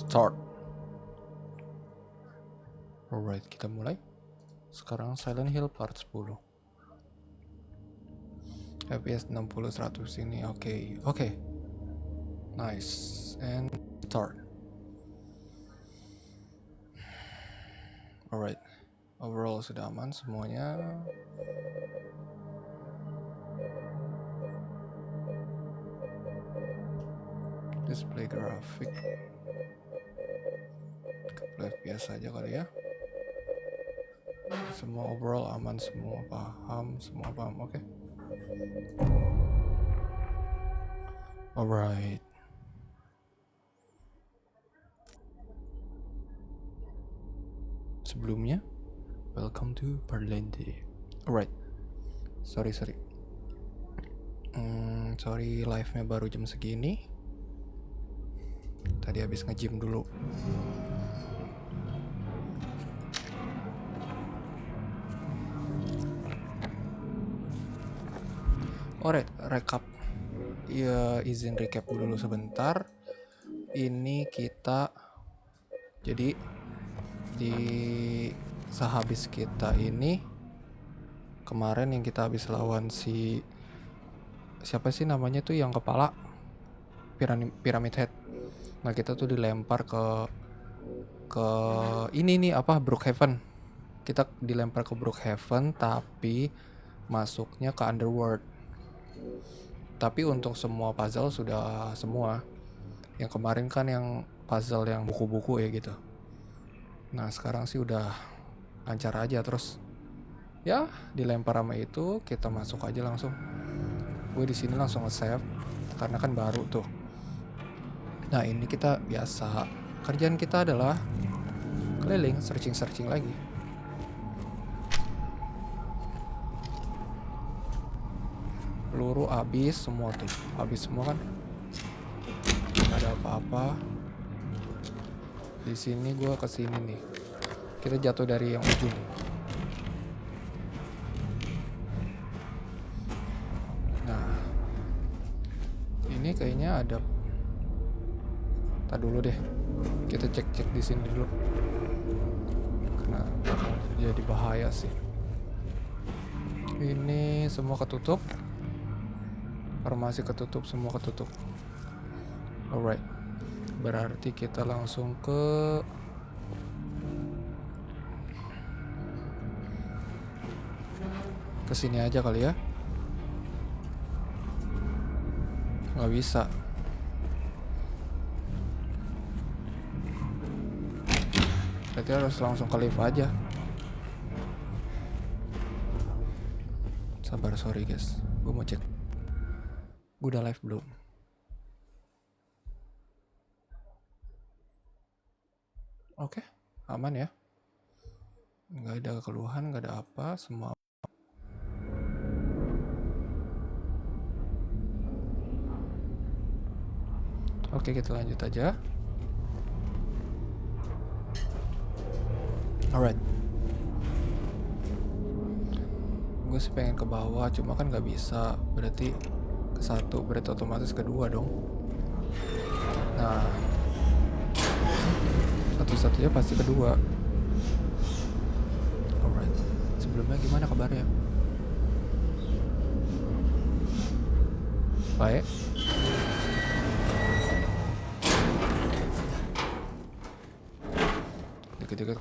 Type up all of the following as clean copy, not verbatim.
Start. Alright, kita mulai. Sekarang Silent Hill part 10. FPS 60 100 ini oke. Nice. And start. Alright. Overall sudah aman semuanya. Display grafik. Ke FPS aja kali ya. Semua overall aman, semua paham. Oke. Alright. Sebelumnya, welcome to Parlente. Alright. Sorry. Sorry live-nya baru jam segini. Tadi habis nge-gym dulu. Alright, recap. Ya, izin recap dulu sebentar. Ini kita jadi di sehabis kita ini kemarin yang kita habis lawan si siapa sih namanya tuh yang kepala Pyramid Head. Nah, kita tuh dilempar ke ini nih Brookhaven. Kita dilempar ke Brookhaven tapi masuknya ke Underworld. Tapi untuk semua puzzle sudah semua. Yang kemarin kan yang puzzle yang buku-buku ya gitu. Nah, sekarang sih udah lancar aja. Terus ya dilempar sama itu, kita masuk aja langsung. Gue di sini langsung nge-save karena kan baru tuh. Nah, ini kita biasa. Kerjaan kita adalah keliling, searching lagi. Peluru habis semua tuh. Habis semua kan. Gak ada apa-apa. Di sini gue kesini nih. Kita jatuh dari yang ujung. Nah, ini kayaknya ada. Tadi dulu deh. Kita cek di sini dulu. Karena jadi bahaya sih. Ini semua ketutup. Farmasi ketutup, semua ketutup. Alright. Berarti kita langsung ke sini aja kali ya. Nggak bisa. Berarti harus langsung ke lift aja. Sabar, sorry guys. Gue mau cek. Gue udah live belum? Oke, aman ya. Nggak ada keluhan, nggak ada apa, semua. Oke, kita lanjut aja. Alright. Gue sih pengen ke bawah, cuma kan nggak bisa. Berarti ke satu, berarti otomatis kedua dong. Nah, satu-satunya pasti kedua. Alright. Sebelumnya gimana kabarnya? Baik. Dikit-dikit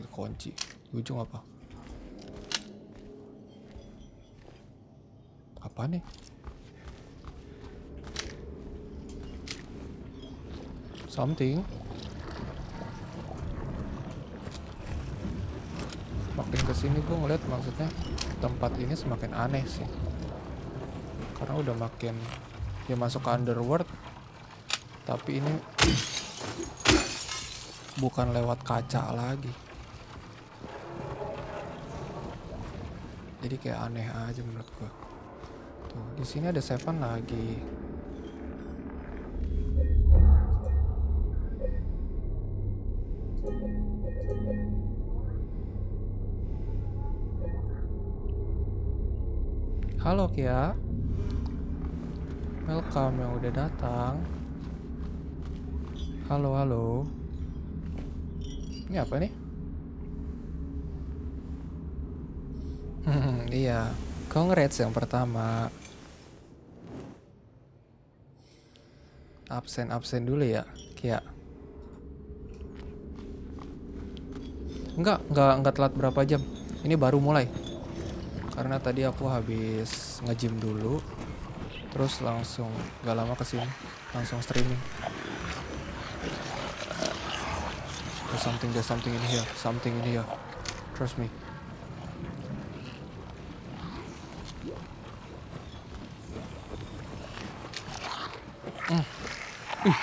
kunci. Di ujung apa? Apa nih? Something. Makin kesini gue ngeliat maksudnya tempat ini semakin aneh sih. Karena udah makin ya masuk ke Underworld. Tapi ini bukan lewat kaca lagi. Jadi kayak aneh aja menurut gue. Tuh, di sini ada Seven lagi. Halo Kia. Welcome yang udah datang. Halo, halo. Ini apa nih? Iya. Congrats yang pertama. Absen dulu ya, Kia. Enggak telat berapa jam. Ini baru mulai. Karena tadi aku habis nge-gym dulu. Terus langsung gak lama kesini. Langsung streaming. There's something in here. Something in here. Trust me.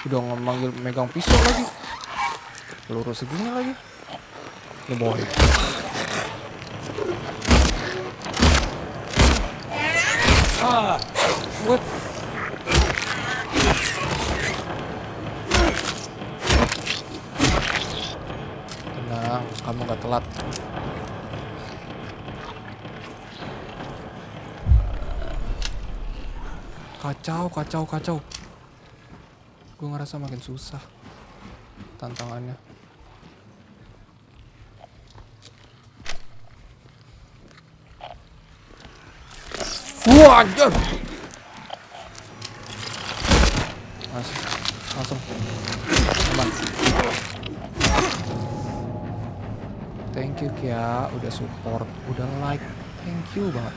Udah manggil megang pisau lagi. Peluru segini lagi. The boy. What? Tenang, kamu gak telat. Kacau. Gue ngerasa makin susah tantangannya. Wah, anjir. Langsung. Aman. Thank you Kia, udah support, udah like. Thank you banget.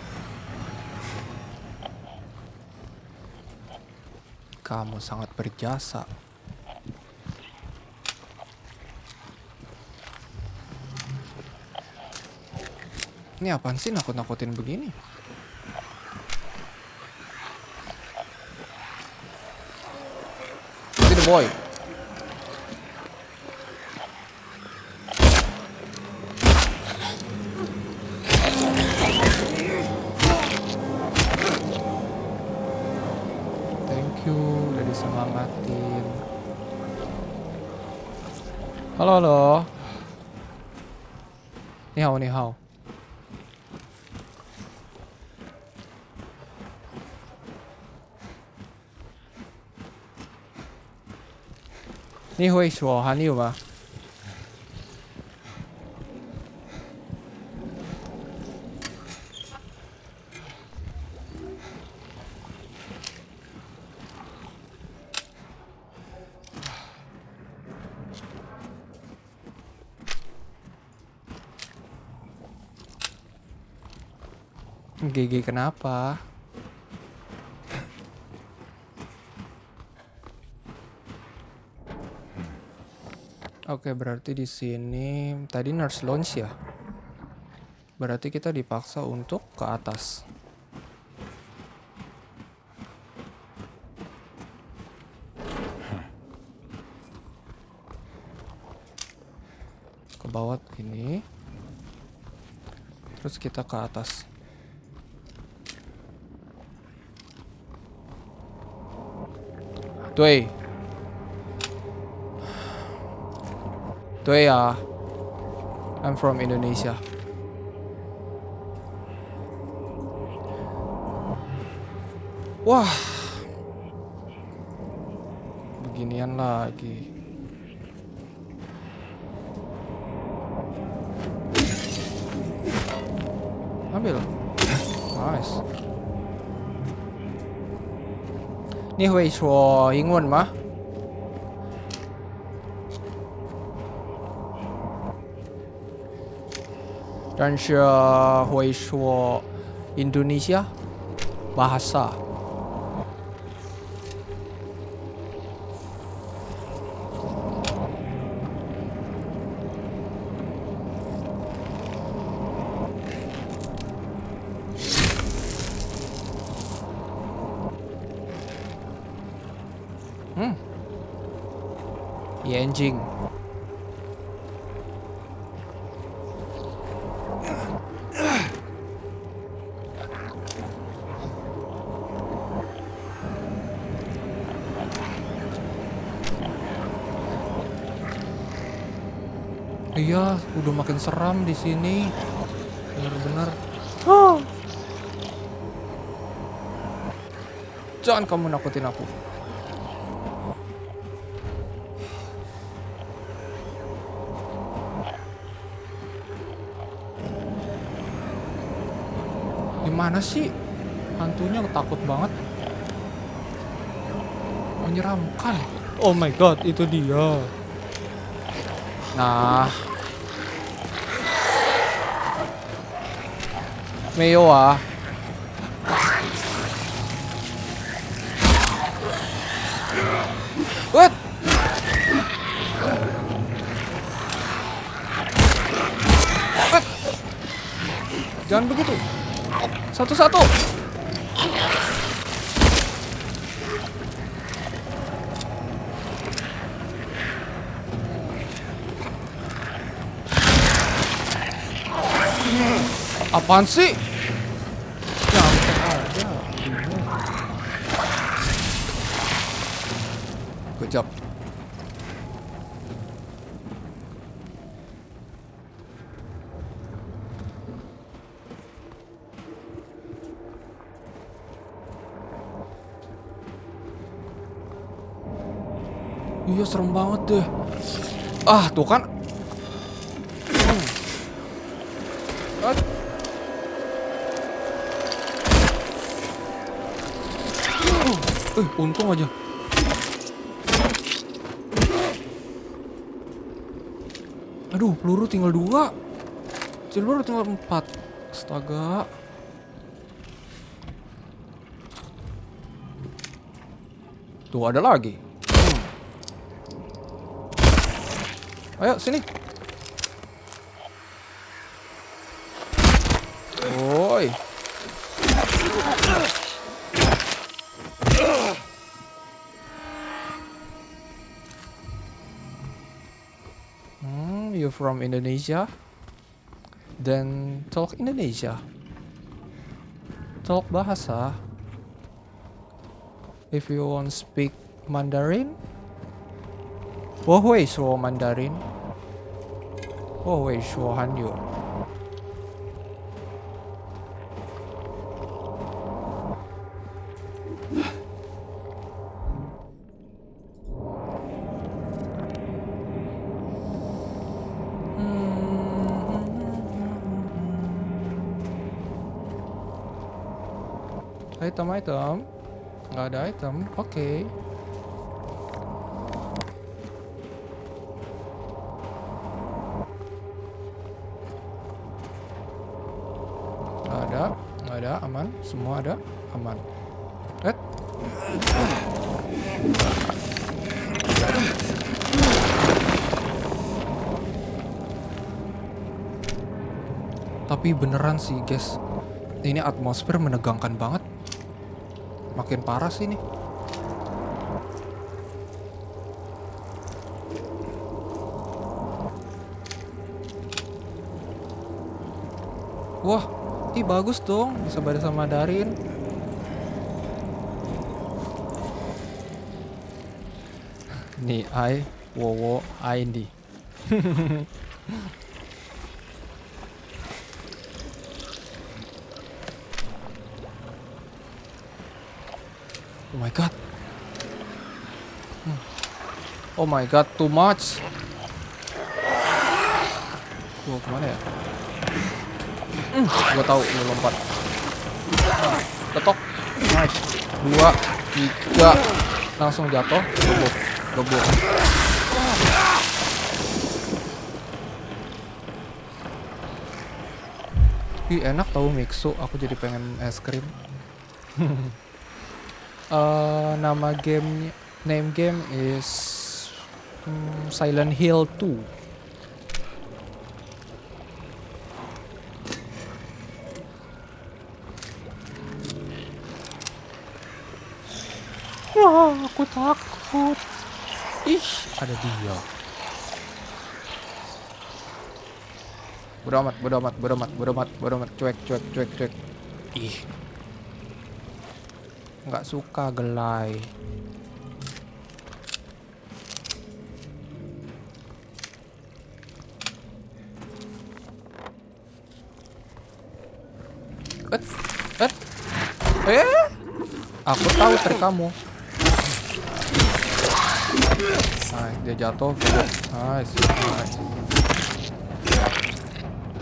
Kamu sangat berjasa. Ini apaan sih nakut-nakutin begini? See the boy. Thank you, udah disemangatin. Halo. Ni hao. Ni hui shuo han you ma? GG kenapa? Oke, berarti di sini tadi nurse lounge ya. Berarti kita dipaksa untuk ke atas. Ke bawah ini. Terus kita ke atas. Tuh ya. I'm from Indonesia. Wah. Beginian lagi. Ambil. Nice. 你会说英文吗？但是会说 Indonesia bahasa. Iya anjing. Iya, udah makin seram di sini. Bener-bener. Jangan kamu nakutin aku. Mana sih? Hantunya takut banget. Menyeramkan. Oh my god, itu dia. Nah. Meyo ah. What? What? Jangan begitu. Satu-satu. Apaan sih? Jangan aja. Good job. Iya serem banget deh. Ah tuh kan. Untung aja. Aduh, peluru tinggal 2. Peluru tinggal 4. Astaga. Tuh ada lagi. Ayo sini. Woi. You from Indonesia? Then talk Indonesia. Talk bahasa. If you want speak Mandarin, 我会说 Mandarin. 我会说汉语. Item. Nggak ada item. Oke. Nggak ada. Aman. Semua ada. Aman. Tapi beneran sih guys, ini atmosfer menegangkan banget. Makin parah sih ini. Wah, bagus dong, bisa baris sama Darin. Nih, wo ini. Oh my god. Oh my god, too much. Gua kemana ya? Gua tahu lu lompat. Ketok. Nice. 2, 3. Langsung jatuh. Gebuk. Ih, enak tahu Mixu. Aku jadi pengen es krim. Name game is Silent Hill 2. Wah, aku takut. Ih, ada dia. Bodo amat. Cuek. Ih. Nggak suka gelai. Aku tahu trik kamu. Dia jatuh. Nice.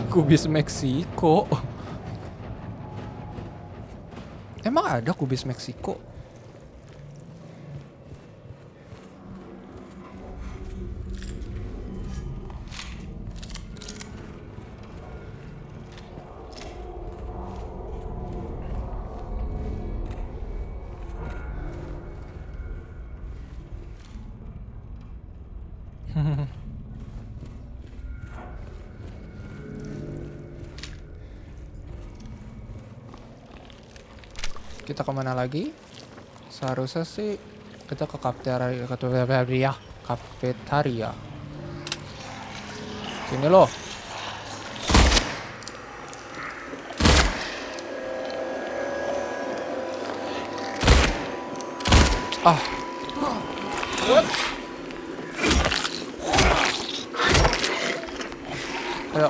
Kubis Meksiko. Emang ada kubis Meksiko? Kita kemana lagi? Seharusnya sih kita ke kafetaria. Sini loh. Ah. Ayo.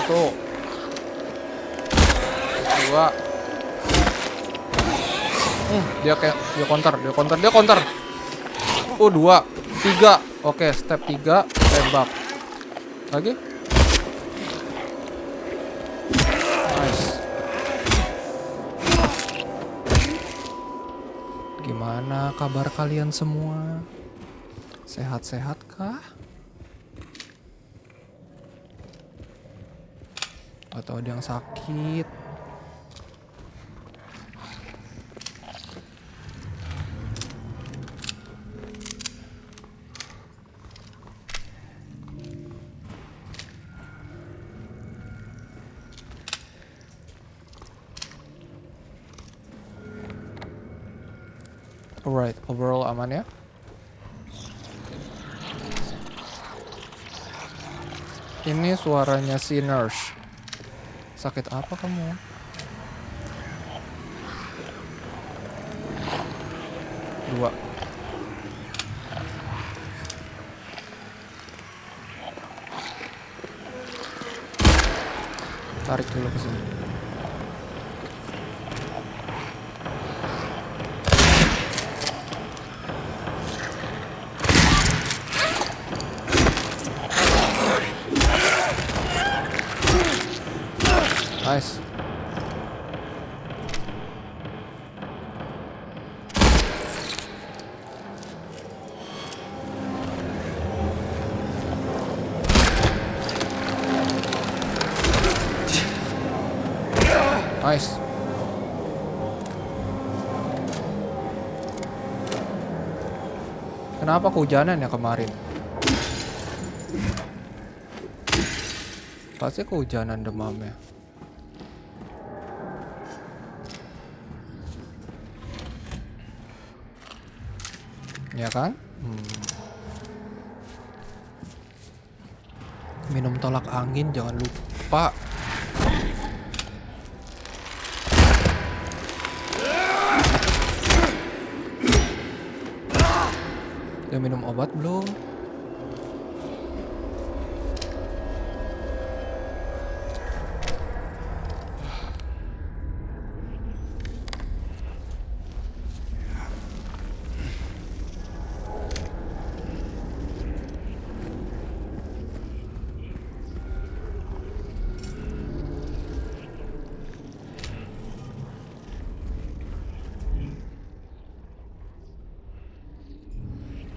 Tuh. Dua. Dia counter. 2, 3. Oke, step 3 tembak. Lagi. Nice. Gimana kabar kalian semua? Sehat-sehat kah? Atau ada yang sakit? Alright, overall aman ya. Ini suaranya si nurse. Sakit apa kamu? Dua. Tarik dulu ke sini. Nice. Nice. Kenapa kehujanan ya kemarin? Pasti kehujanan demamnya. Ya kan? Minum tolak angin jangan lupa. Udah minum obat belum?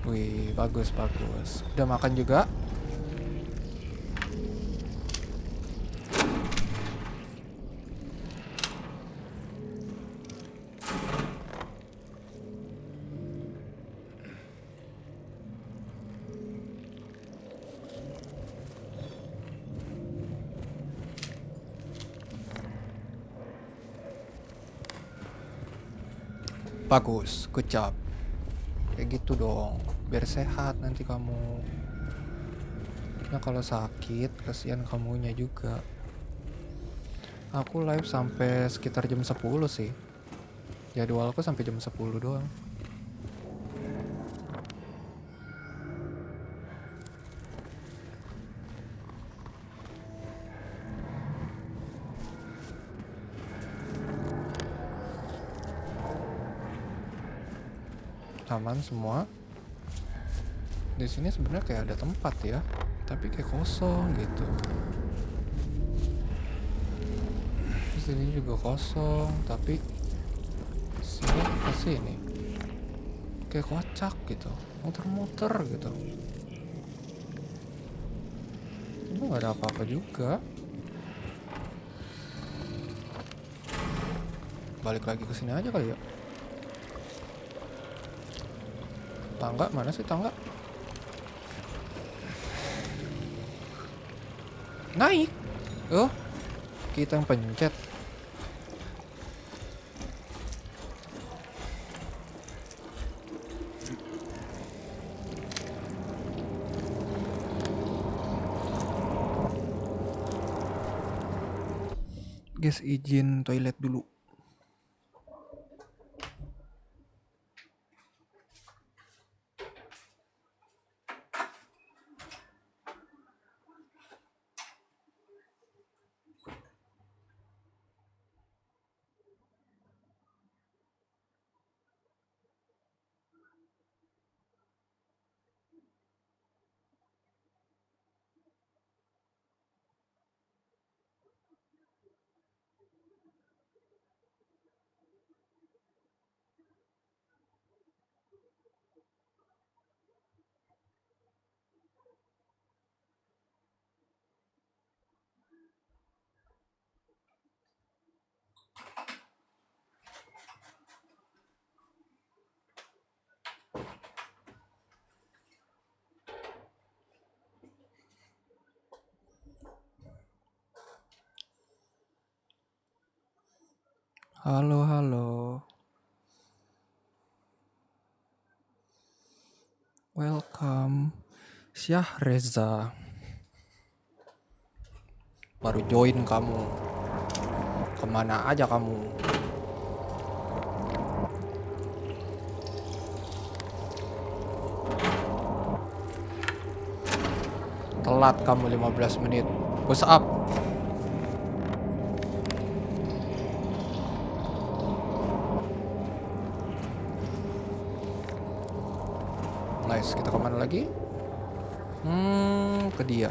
Wih, bagus. Udah makan juga? Bagus, good job. Kayak gitu dong, biar sehat nanti kamu. Nah kalau sakit, kasihan kamunya juga. Aku live sampai sekitar jam 10 sih. Jadwalku sampai jam 10 doang. Aman semua. Di sini sebenarnya kayak ada tempat ya, tapi kayak kosong gitu. Di sini juga kosong, tapi sini ke sini. Kayak kocak gitu, muter-muter gitu. Cuma nggak ada apa-apa juga. Balik lagi ke sini aja kali ya. Tangga mana sih tangga? Naik. Oh, kita yang pencet. Guys, izin toilet dulu. Halo, halo. Welcome. Syahreza. Baru join kamu. Kemana aja kamu? Telat kamu 15 menit. What's up? Nice, kita kemana lagi? Ke dia.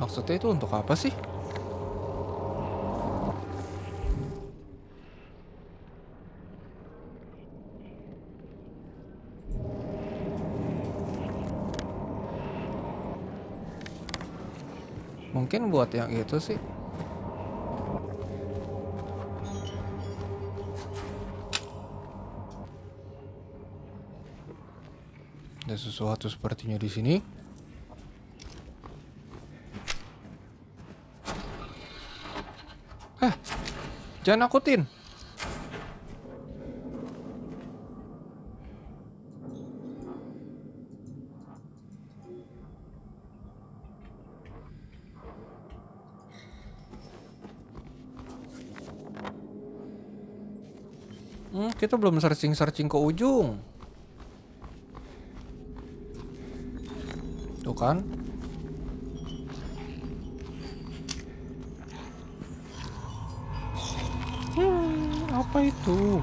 Maksudnya itu untuk apa sih? Mungkin buat yang itu sih. Ada sesuatu sepertinya di sini. Jangan nakutin. Kita belum searching ke ujung. Tuh kan? Apa itu?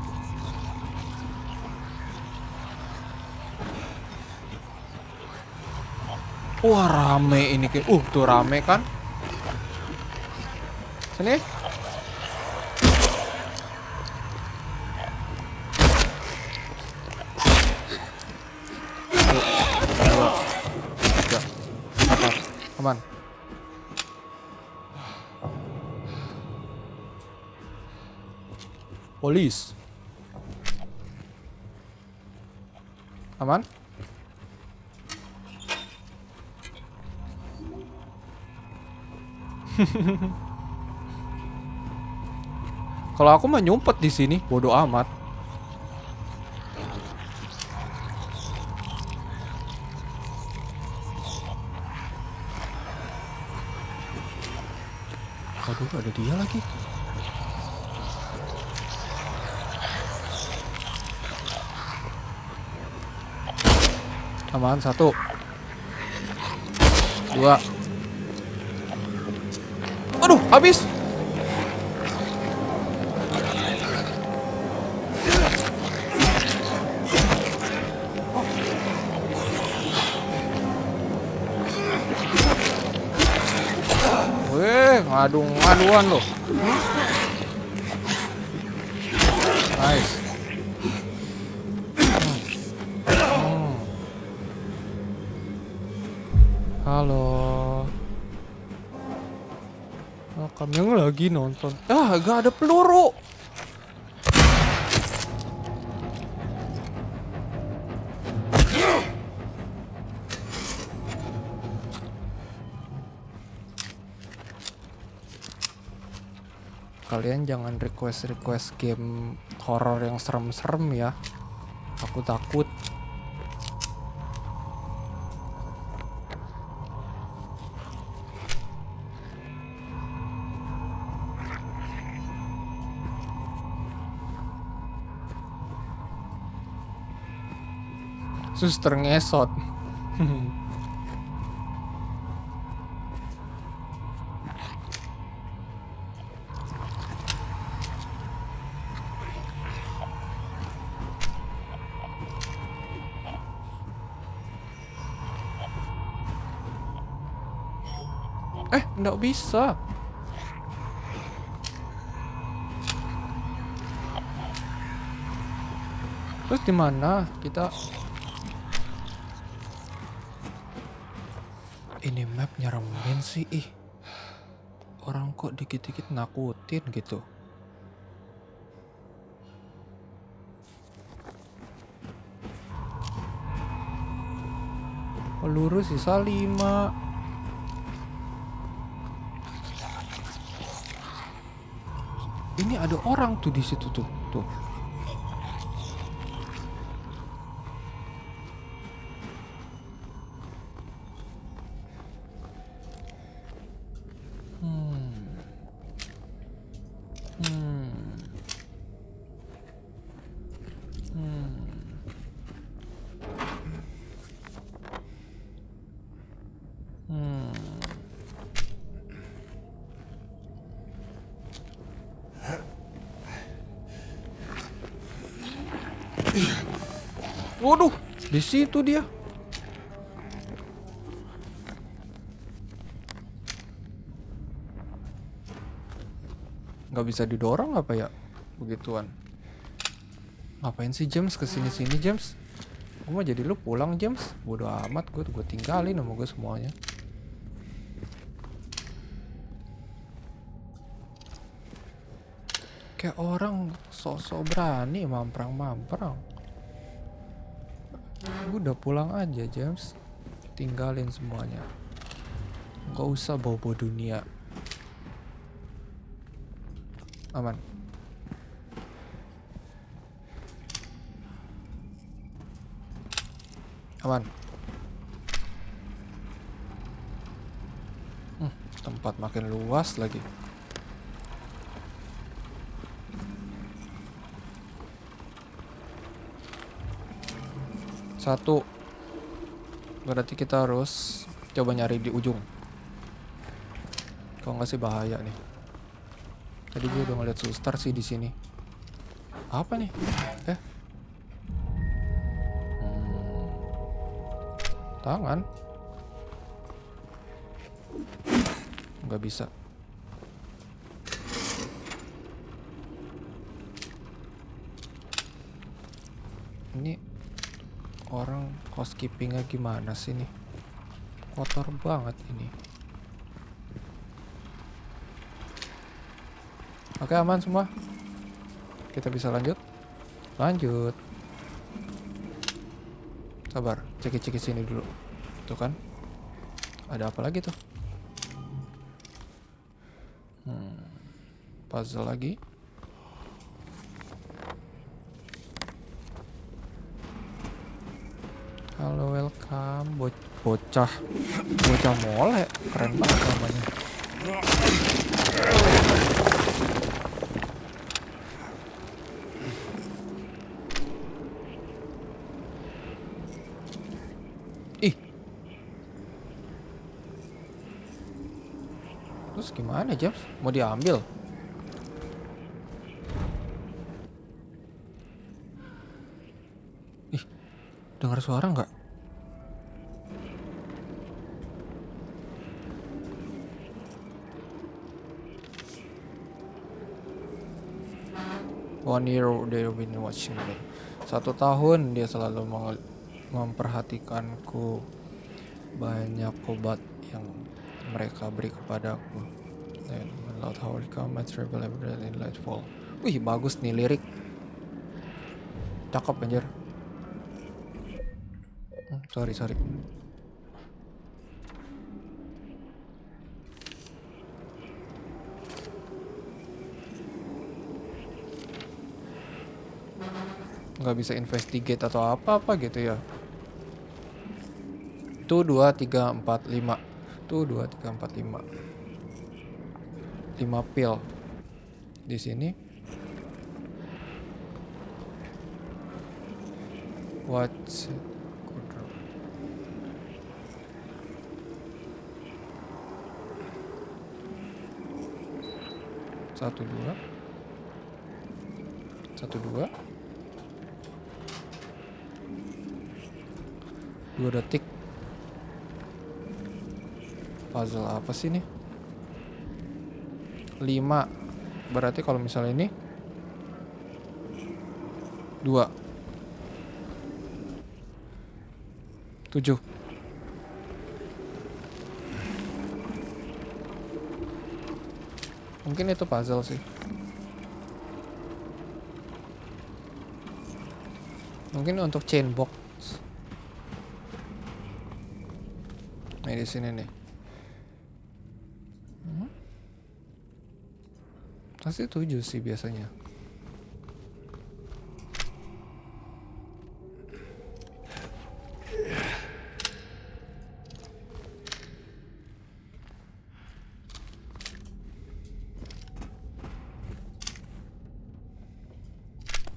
Wah, rame ini kayak. Tuh rame kan? Sini. Aman. Polis. Aman. Kalau aku mah nyumpet di sini, bodoh amat. Waduh, ada dia lagi. Aman. 1 2. Aduh, habis. Ngadu-ngaduan loh. Nice. Halo. Kami yang lagi nonton. Gak ada peluru. Kalian jangan request game horror yang serem-serem ya. Aku takut. Suster ngesot. Nggak bisa. Terus di mana kita? Ini map nyeremin sih, Orang kok dikit-dikit nakutin gitu. Peluru sisa 5. Ini ada orang tuh di situ tuh. Waduh, di situ dia. Nggak bisa didorong apa ya? Begituan. Ngapain sih James kesini-sini James? Gue mau jadi lu pulang James. Bodoh amat, gue tinggalin sama gue semuanya. Kayak orang sok-sok berani mamprang-mamprang. Udah pulang aja James. Tinggalin semuanya. Gak usah bawa-bawa dunia. Aman. Aman. Tempat makin luas lagi. Satu. Berarti kita harus coba nyari di ujung. Kalau nggak sih bahaya nih. Tadi gue udah ngeliat suster sih di sini. Apa nih? Tangan. Nggak bisa. Ini orang housekeepingnya gimana sih nih? Kotor banget ini. Oke, aman semua. Kita bisa lanjut. Sabar, cek sini dulu. Tuh kan. Ada apa lagi tuh? Puzzle lagi. Halo, welcome. Bocah mole, keren banget namanya. Terus gimana James? Mau diambil? Ih, dengar suara nggak? One year they've been watching me. 1 tahun dia selalu memperhatikanku. Banyak obat yang mereka beri kepadaku. Dan loud howl come and travel every day in lightfall. Wih, bagus nih lirik. Cakep anjir. Sorry. Nggak bisa investigate atau apa gitu ya. Tuh 2, 3, 4, 5. Tuh 2, 3, 4, 5. 5 pil. Di sini. What's it? 1, 2. 1, 2. 2 detik. Puzzle apa sih nih? 5. Berarti kalau misalnya ini 2. 7. Mungkin itu puzzle sih. Mungkin untuk chain box. Nah, di sini nih. Pasti 7 sih biasanya.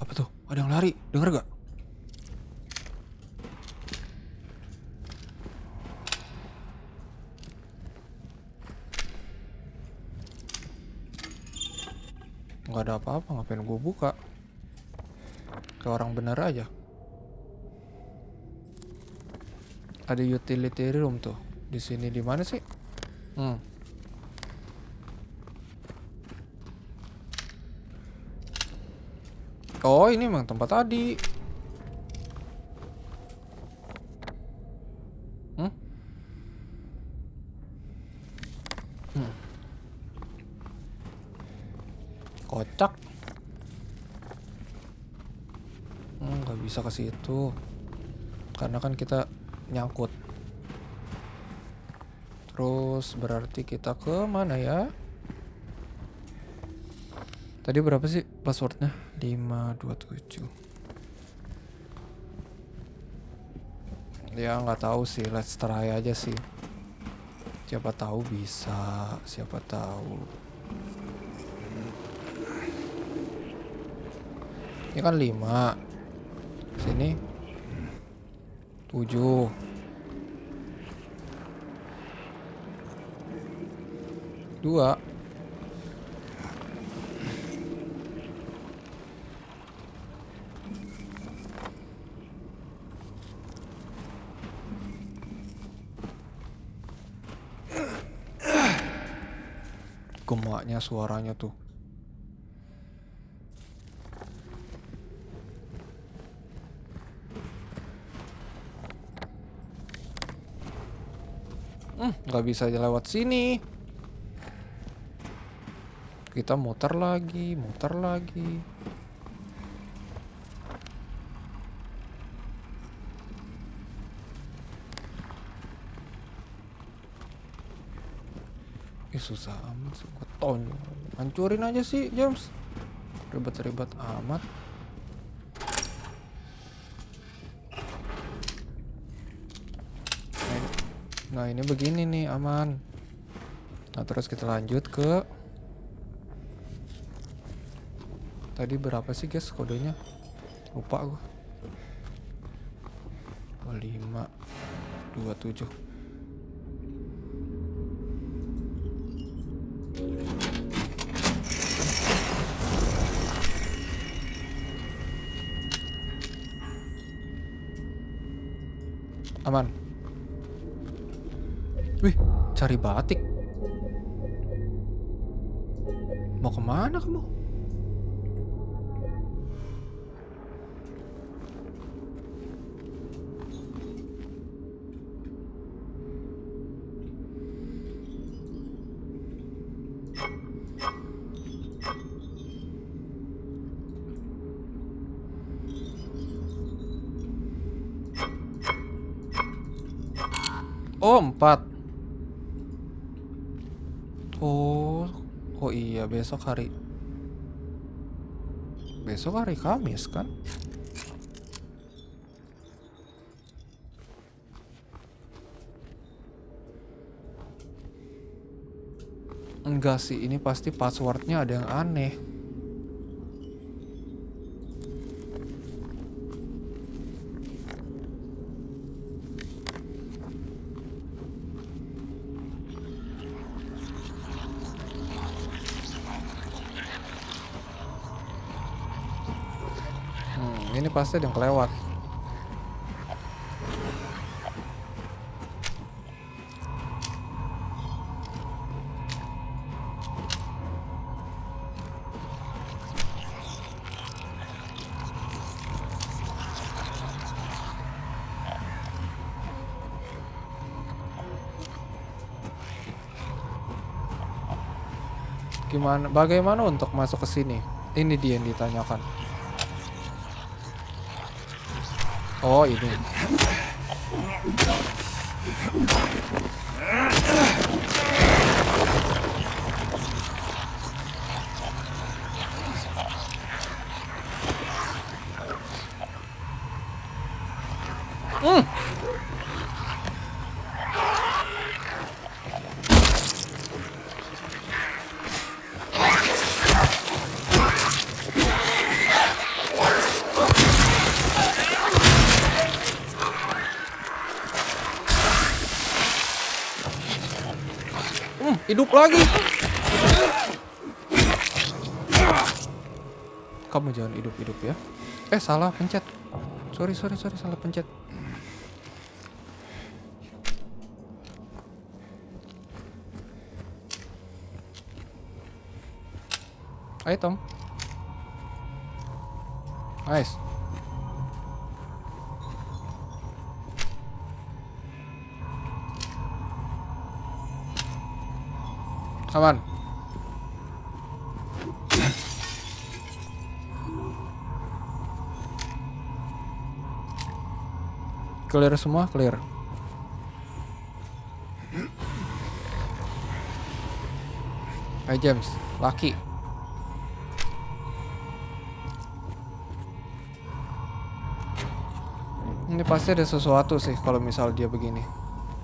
Apa tuh? Ada yang lari. Dengar gak? Nggak ada apa-apa, ngapain gue buka? Kayak orang bener aja. Ada utility room tuh. Di sini di mana sih? Oh, ini emang tempat tadi. Kocak. Nggak bisa ke situ. Karena kan kita nyangkut. Terus berarti kita ke mana ya? Tadi berapa sih passwordnya? 527. Ya nggak tahu sih, let's try aja sih. Siapa tahu bisa, siapa tahu. Ini kan 5. Sini 7. 2. Gemaknya suaranya tuh. Nggak bisa lewat sini. Kita muter lagi. Susah amat sih, gue tonjol. Hancurin aja sih James. Ribet-ribet amat. Nah ini begini nih, aman. Nah terus kita lanjut ke tadi berapa sih guys kodenya? Lupa gue. 527. Aman. Wih, cari batik. Mau kemana kamu? Oh, 4. Oh iya, besok hari Kamis kan? Enggak sih, ini pasti passwordnya ada yang aneh. Ini pasti ada yang kelewat. Bagaimana untuk masuk ke sini? Ini dia yang ditanyakan. Oh, ini. Hidup lagi. Kamu jangan hidup-hidup ya. Salah pencet. Sorry, salah pencet. Ayo Tom. Nice. Aman. Clear semua, clear. Hai James, laki. Ini pasti ada sesuatu sih kalau misal dia begini.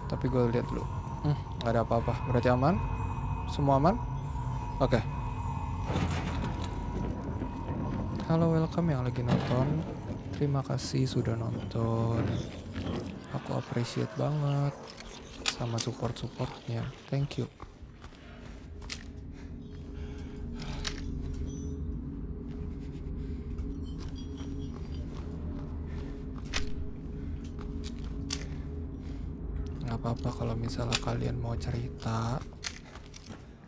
Tapi gue lihat dulu. Nggak ada apa-apa. Berarti aman? Semua aman? Oke. Halo, welcome yang lagi nonton. Terima kasih sudah nonton. Aku appreciate banget sama support-supportnya. Thank you. Nggak apa-apa kalau misalnya kalian mau cerita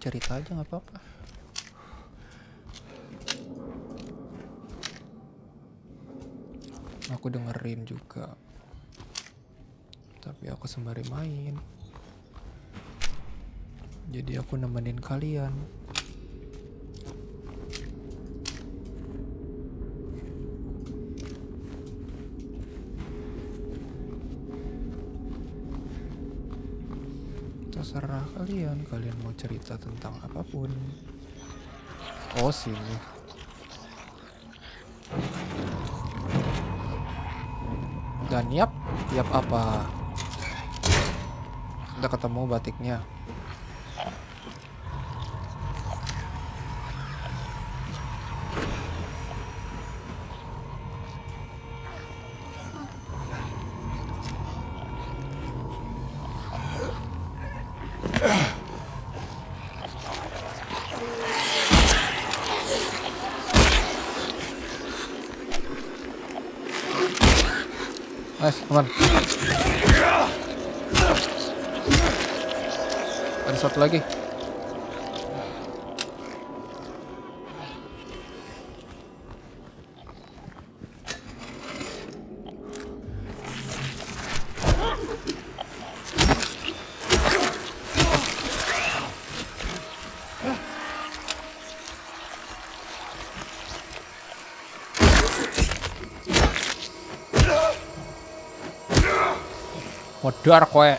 aja, nggak apa-apa. Aku dengerin juga, tapi aku sembari main, jadi aku nemenin kalian. Terserah kalian mau cerita tentang apapun. Oh, sini. Dan yap apa? Udah ketemu batiknya. Nice, aman. Ada satu lagi. Modar kowe.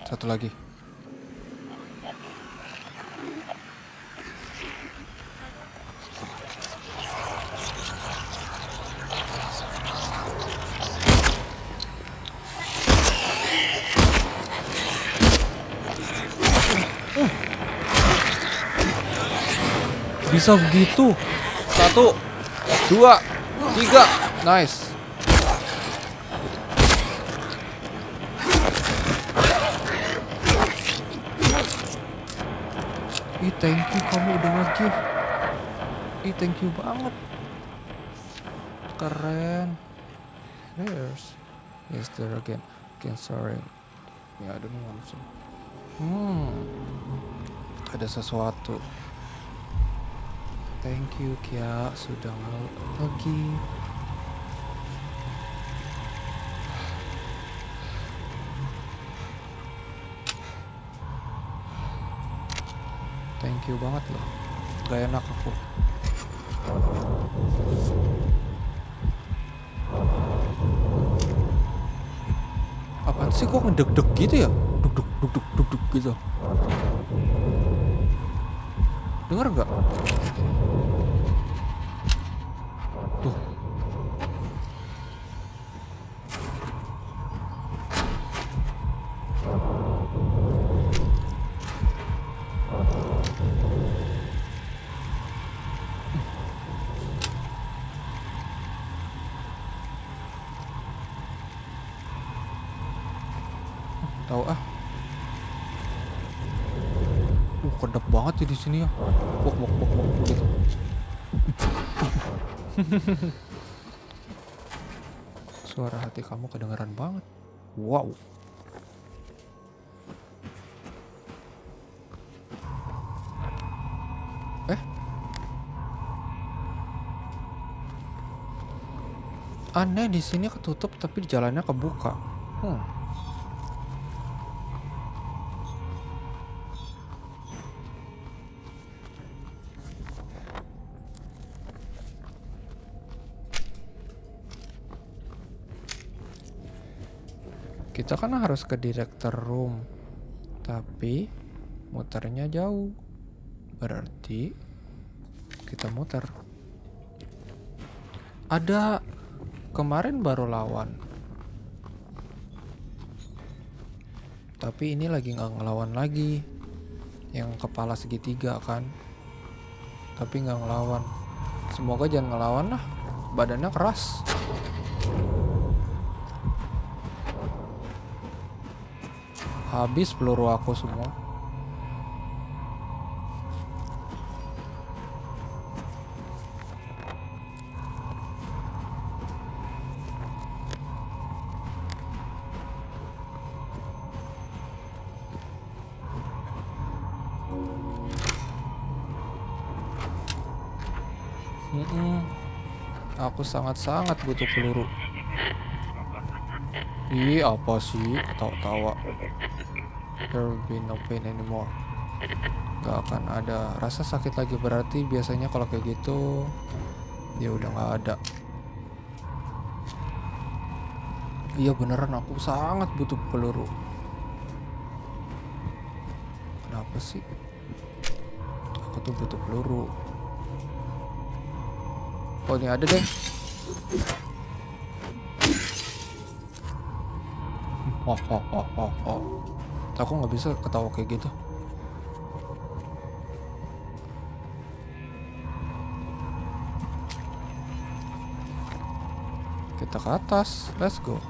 Satu lagi. Bisa begitu. 1, 2, 3. Nice. Ih, thank you kamu udah nge-give. Ih, thank you banget. Keren. Yes, there again. Sorry. Ya, I don't know langsung. Ada sesuatu. Thank you Kia sudah nge-give. Thank you banget loh. Gak enak aku. Apaan sih kok ngedeg-deg gitu ya? Duk duk duk duk duk duk gitu. Dengar nggak? Tuh. Tahu ah. Kedap banget ya di sini ya. Bok bok bok bok gitu. Suara hati kamu kedengeran banget. Wow. Aneh di sini ketutup tapi jalannya kebuka. Kita kan harus ke director room, tapi muternya jauh. Berarti kita muter. Ada kemarin baru lawan, tapi ini lagi nggak ngelawan lagi. Yang kepala segitiga kan, tapi nggak ngelawan. Semoga jangan ngelawan lah, badannya keras. Habis peluru aku semua. Aku sangat-sangat butuh peluru. Ih, apa sih? Ketawa-tawa. There will be no pain anymore. Gak akan ada rasa sakit lagi. Berarti biasanya kalau kayak gitu dia udah gak ada. Iya beneran aku sangat butuh peluru. Kenapa sih? Aku tuh butuh peluru. Oh ini ada deh. Aku nggak bisa ketawa kayak gitu. Kita ke atas, let's go.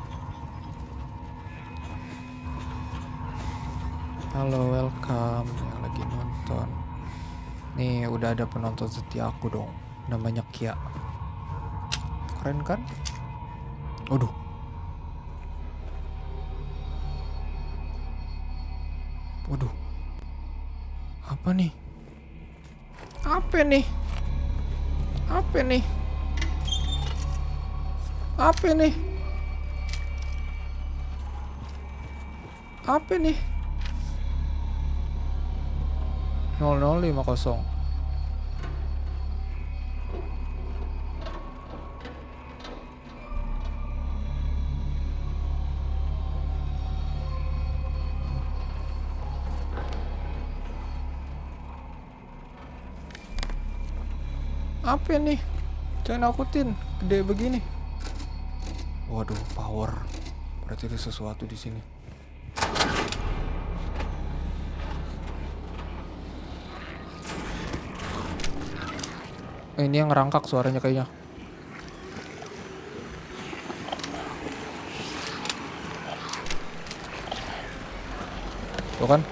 Halo, welcome yang lagi nonton. Nih udah ada penonton setia aku dong. Namanya Kia. Keren kan? Waduh. Waduh. Apa nih? Apa nih? Apa nih? Apa nih? Apa nih? 0050. Apa nih? Jangan nakutin, gede begini. Waduh, power. Berarti ada sesuatu di sini. Ini yang ngerangkak suaranya kayaknya. Tuh kan?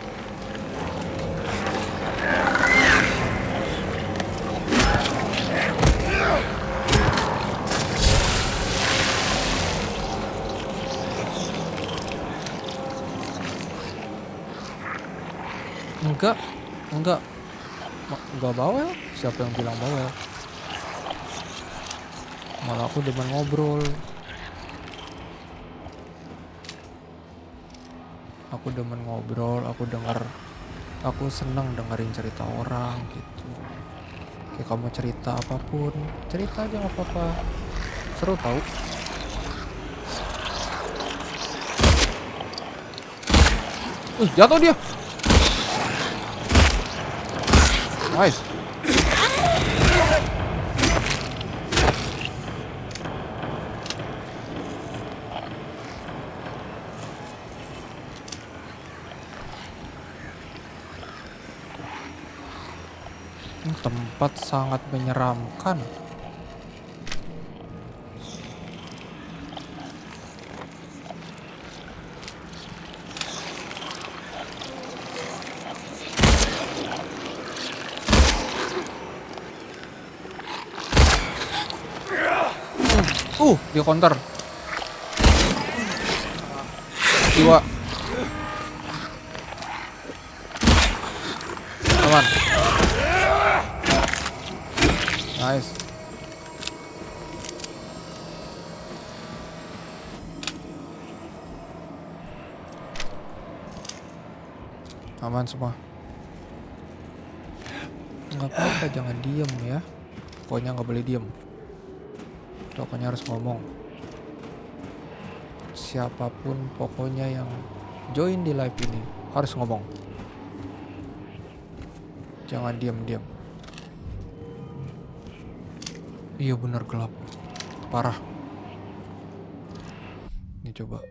Enggak bawel. Siapa yang bilang bawel? Malah aku demen ngobrol. Aku seneng dengerin cerita orang gitu. Kayak kamu cerita apapun, cerita aja nggak apa-apa. Seru tau. Jatuh dia. Nice. Tempat sangat menyeramkan. Dia counter. Jiwa. Aman. Nice. Aman semua. Nggak apa-apa, jangan diem ya. Pokoknya nggak boleh diem. Pokoknya harus ngomong. Siapapun pokoknya yang join di live ini harus ngomong. Jangan diam-diam. Iya bener gelap. Parah. Ini coba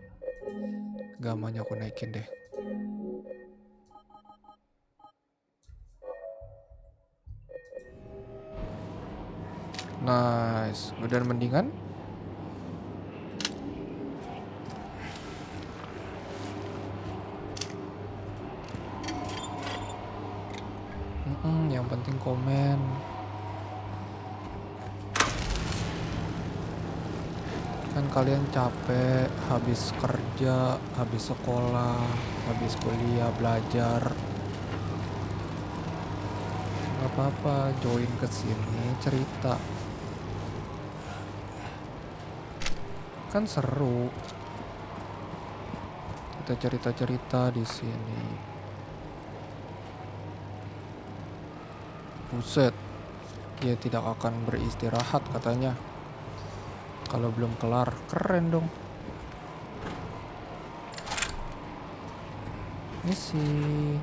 gamanya aku naikin deh. Nice. Udah mendingan? Yang penting komen. Kan kalian capek habis kerja, habis sekolah, habis kuliah, belajar. Gak apa-apa, join ke sini cerita. Kan seru. Kita cerita-cerita di sini. Buset. Dia tidak akan beristirahat katanya. Kalau belum kelar, keren dong.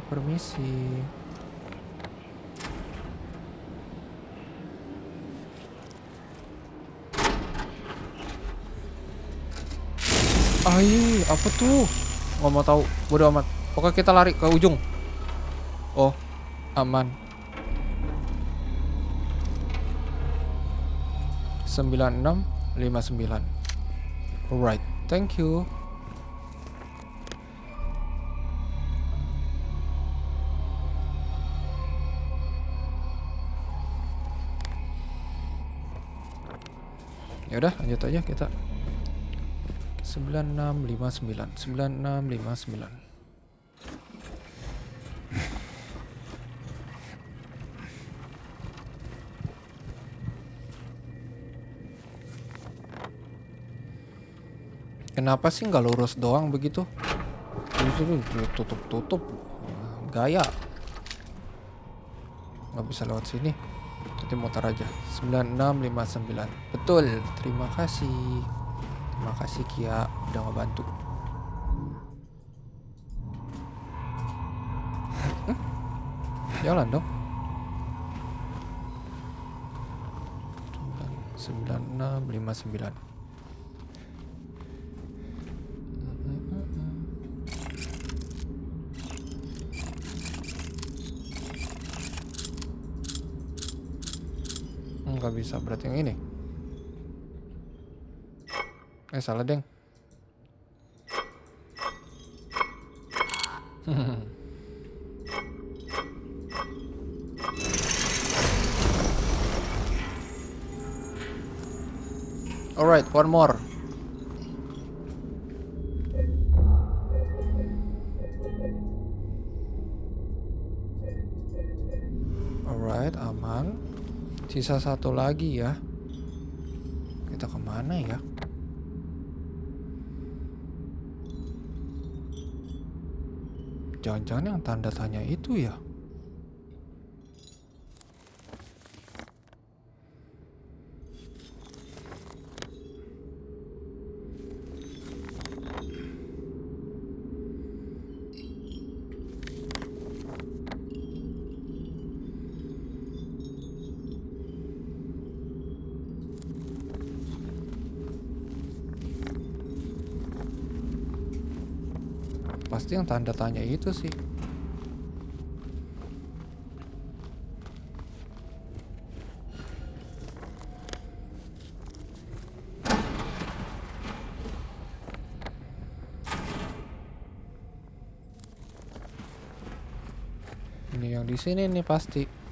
Permisi. Apa tuh? Nggak mau tahu, bodo amat. Pokoknya kita lari ke ujung. Oh, aman. 9659. Alright, thank you. Ya udah lanjut aja kita. 9659. Kenapa sih nggak lurus doang begitu? Justru tutup gaya. Nggak bisa lewat sini. Nanti muter aja. 9659. Betul. Terima kasih. Terima kasih Kia udah ngebantu. Jalan dong. 9659. Nggak bisa, berarti yang ini. Salah deng. Alright, one more. Alright, aman. Sisa satu lagi ya. Kita kemana ya? Jangan-jangan yang tanda tanya itu ya? Pasti yang tanda tanya itu sih. Ini yang di sini nih pasti.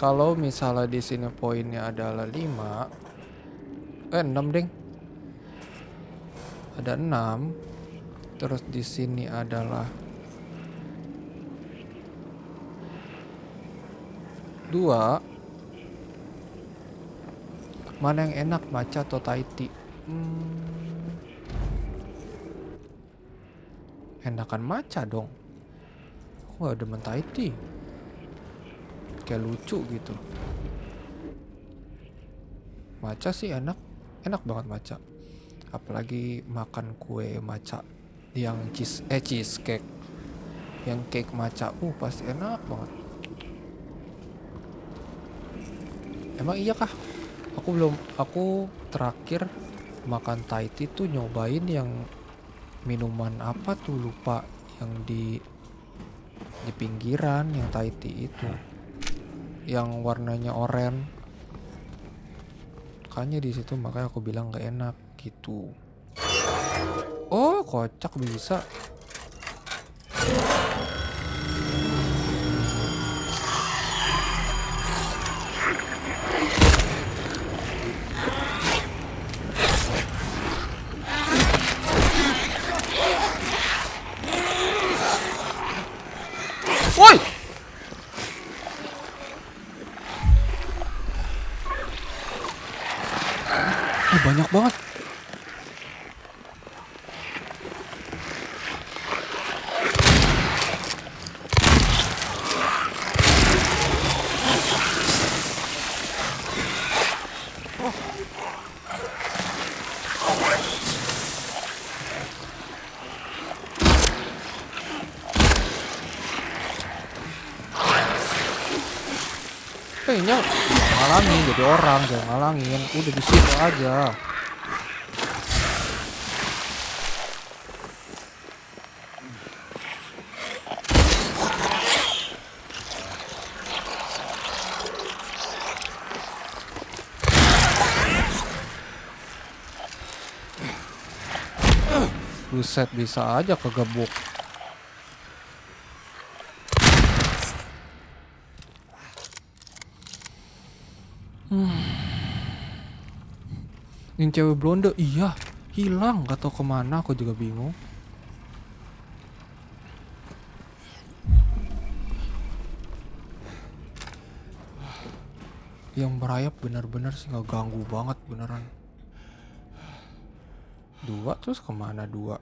Kalau misalnya di sini poinnya adalah 6 ding. Ada 6. Terus di sini adalah 2. Mana yang enak, matcha atau Thai tea? Enakan matcha dong. Aku gak demen Thai tea. Kayak lucu gitu. Matcha sih enak banget matcha. Apalagi makan kue matcha yang cheesecake, yang cake matcha, pasti enak banget. Emang iya kah? Aku terakhir makan Thai tea tuh nyobain yang minuman apa tuh lupa, yang di pinggiran yang Thai tea itu. Yang warnanya oranye. Makanya di situ makanya aku bilang nggak enak gitu. Oh, kocak bisa. Woi! Banyak banget. Kayaknya ngalangin jadi orang, jangan ngalangin. Udah di situ aja. Buset, bisa aja kegebuk. Yang cewek blonde, iya, hilang, gak tau kemana, aku juga bingung. Yang merayap bener-bener sih gak ganggu banget beneran. Dua, terus kemana dua?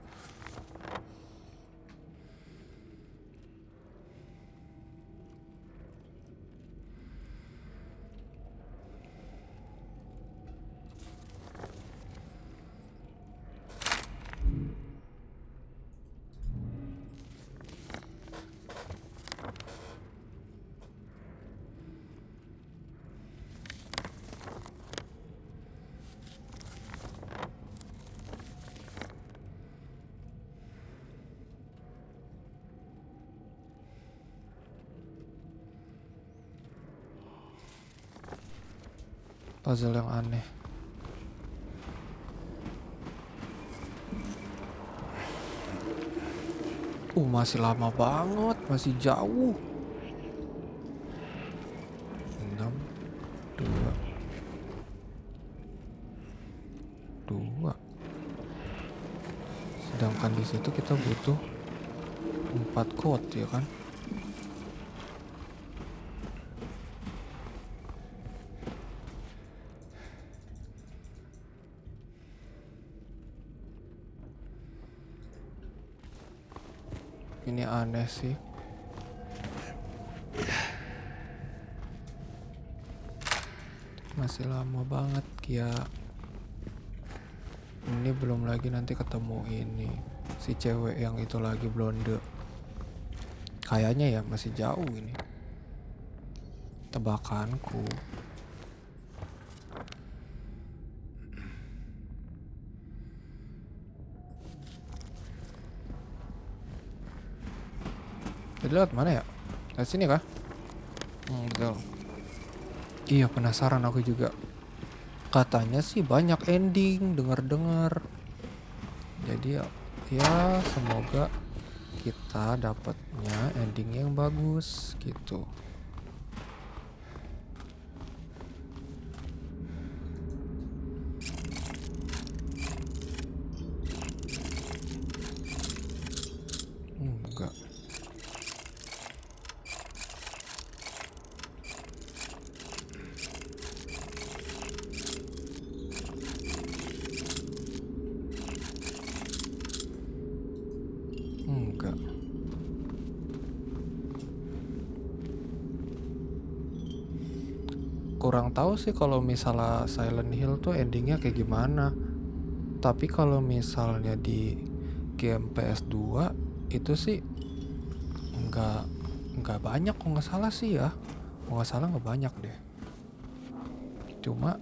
Puzzle yang aneh. Masih lama banget, masih jauh. 6, 2, 2. Sedangkan di situ kita butuh 4 code ya kan? Ini aneh sih. Masih lama banget Kia. Ini belum lagi nanti ketemu ini si cewek yang itu lagi blonde. Kayaknya ya masih jauh ini. Tebakanku. Jadi lewat mana ya? Lewat sini kah? Betul. Iya, penasaran aku juga. Katanya sih banyak ending, dengar-dengar. Jadi ya semoga kita dapatnya ending yang bagus gitu. Enggak. Enggak. Kurang tahu sih kalau misalnya Silent Hill tuh endingnya kayak gimana. Tapi kalau misalnya di game PS2 itu sih nggak banyak, kok nggak salah sih ya. Kok nggak salah nggak banyak deh. Cuma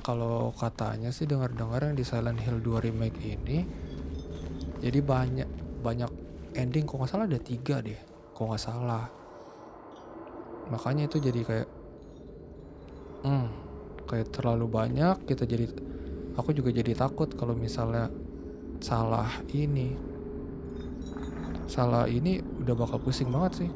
kalau katanya sih dengar-dengar yang di Silent Hill 2 remake ini jadi banyak ending, kok nggak salah ada 3 deh, kok nggak salah. Makanya itu jadi kayak terlalu banyak, aku juga jadi takut kalau misalnya salah ini udah bakal pusing banget sih.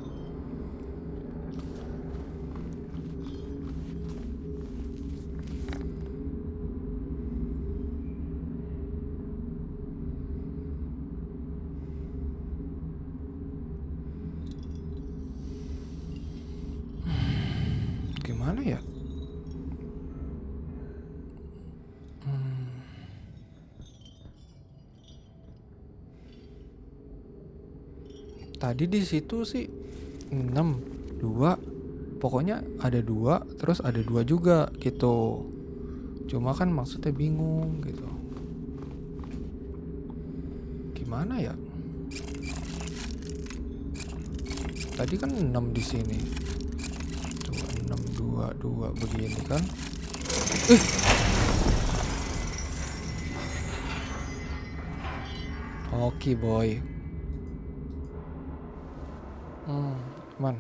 Gimana ya? Tadi di situ sih 6, 2. Pokoknya ada 2, terus ada 2 juga gitu. Cuma kan maksudnya bingung gitu. Gimana ya? Tadi kan 6 di sini. 6, 2 begini kan. Oke boy. Man.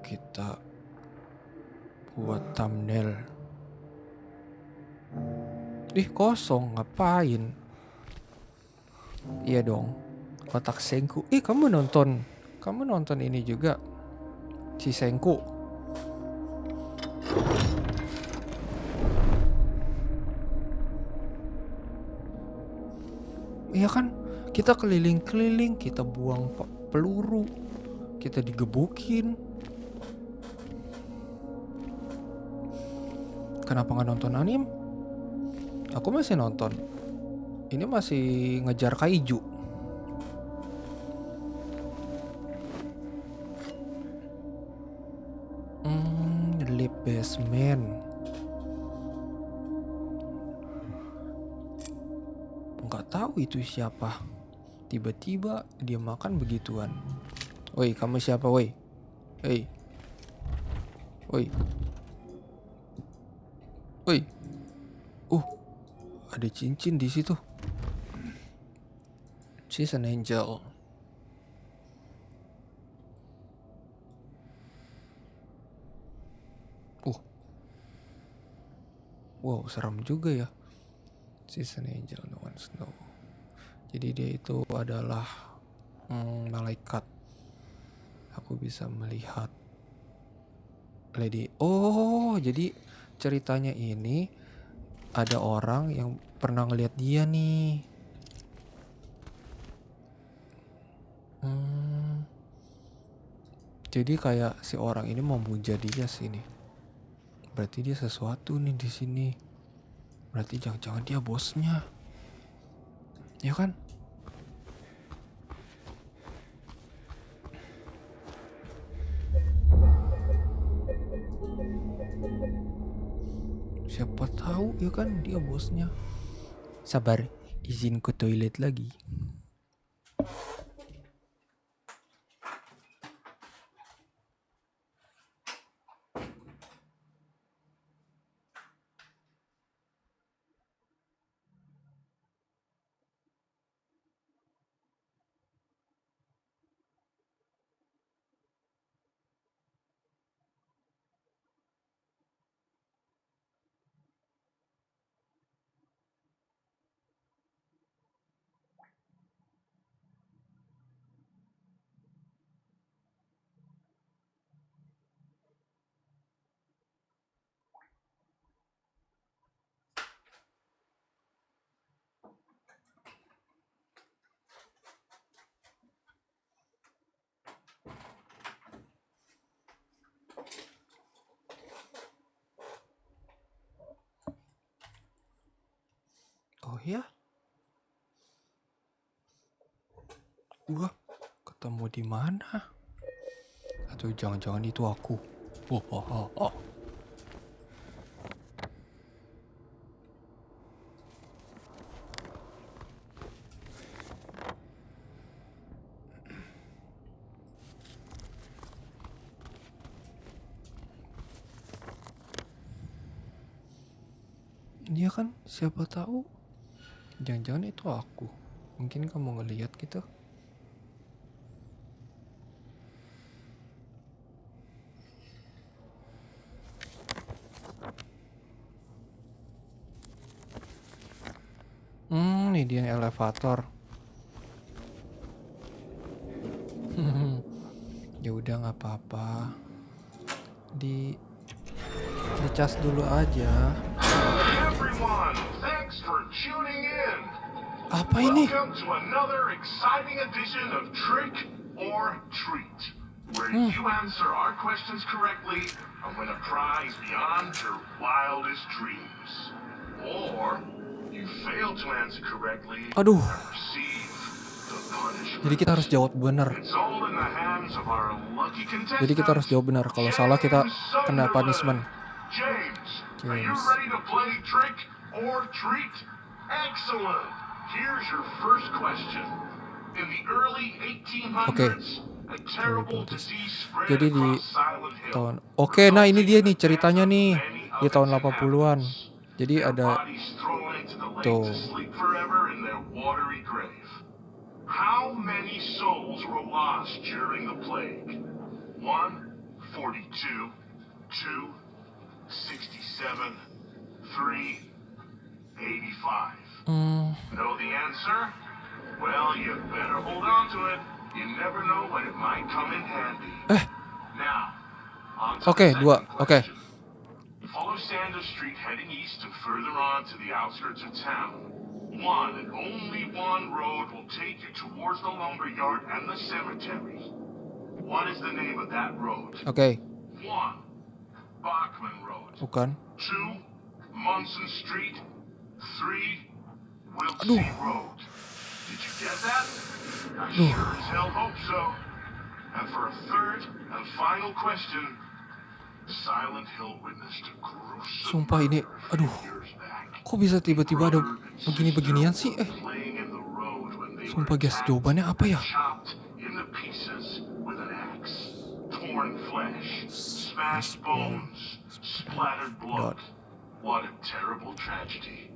Kita buat thumbnail. Kosong, ngapain? Iya dong. Kotak Senku. Kamu nonton ini juga, si Senku. Iya kan, kita keliling-keliling, kita buang peluru, kita digebukin. Kenapa nggak nonton anime? Aku masih nonton. Ini masih ngejar kaiju. Lip Basement. Nggak tahu itu siapa. Tiba-tiba dia makan begituan. Woi, kamu siapa, woi? Hei. Woi. Woi. Ada cincin di situ. She's an angel. Wow, seram juga ya. She's an angel, no one knows. Jadi dia itu adalah malaikat. Aku bisa melihat Lady. Oh, jadi ceritanya ini ada orang yang pernah ngeliat dia nih. Jadi kayak si orang ini mau muja dia sini. Berarti dia sesuatu nih di sini. Berarti jangan-jangan dia bosnya. Ya kan? Siapa tahu ya kan dia bosnya. Sabar, izin ke toilet lagi. Oh ya? Wah, ketemu di mana? Atau jangan-jangan itu aku? Oh. Iya kan, siapa tahu jangan-jangan itu aku. Mungkin kamu ngelihat gitu. Ini dia elevator. Ya udah nggak apa-apa. Dicas dulu aja. Apa ini? Welcome to another exciting edition of Trick or Treat, where you answer our questions correctly and win a prize beyond your wildest dreams. Or you fail to answer correctly Aduh. and receive the punishment. Jadi kita harus jawab benar. It's all in the hands of our lucky contestants. Jadi kita harus jawab benar. Kalau salah kita kena punishment. James, are you ready to play Trick or Treat? Excellent. Here's your first question. In the early 1800s, a terrible disease spread Jadi di across Silent Hill. tahun nah ini dia nih ceritanya nih di tahun 80-an. Jadi ada tuh. How many souls were lost during the plague? 1, 42, 2, 67, 3, 85. Know the answer? Well, you better hold on to it. You never know when it might come in handy. Now, on to Oke, the dua. second Oke. question. Follow Sanders Street heading east and further on to the outskirts of town. One and only one road will take you towards the lumberyard and the cemetery. What is the name of that road? Oke. 1. Bachman Road. Bukan. 2. Munson Street. 3. Wiltsey Road. Did you get that? I sure as hell hope so. And for a third and final question, Silent Hill witnessed a gruesome Sumpah ini, murder aduh. years back. Kok bisa tiba-tiba ada begini-beginian sih? Playing in the road when they Sumpah were guys, attacked jawabannya apa ya? and chopped into pieces with an axe. Torn flesh, smashed bones, splattered blood. What a terrible tragedy.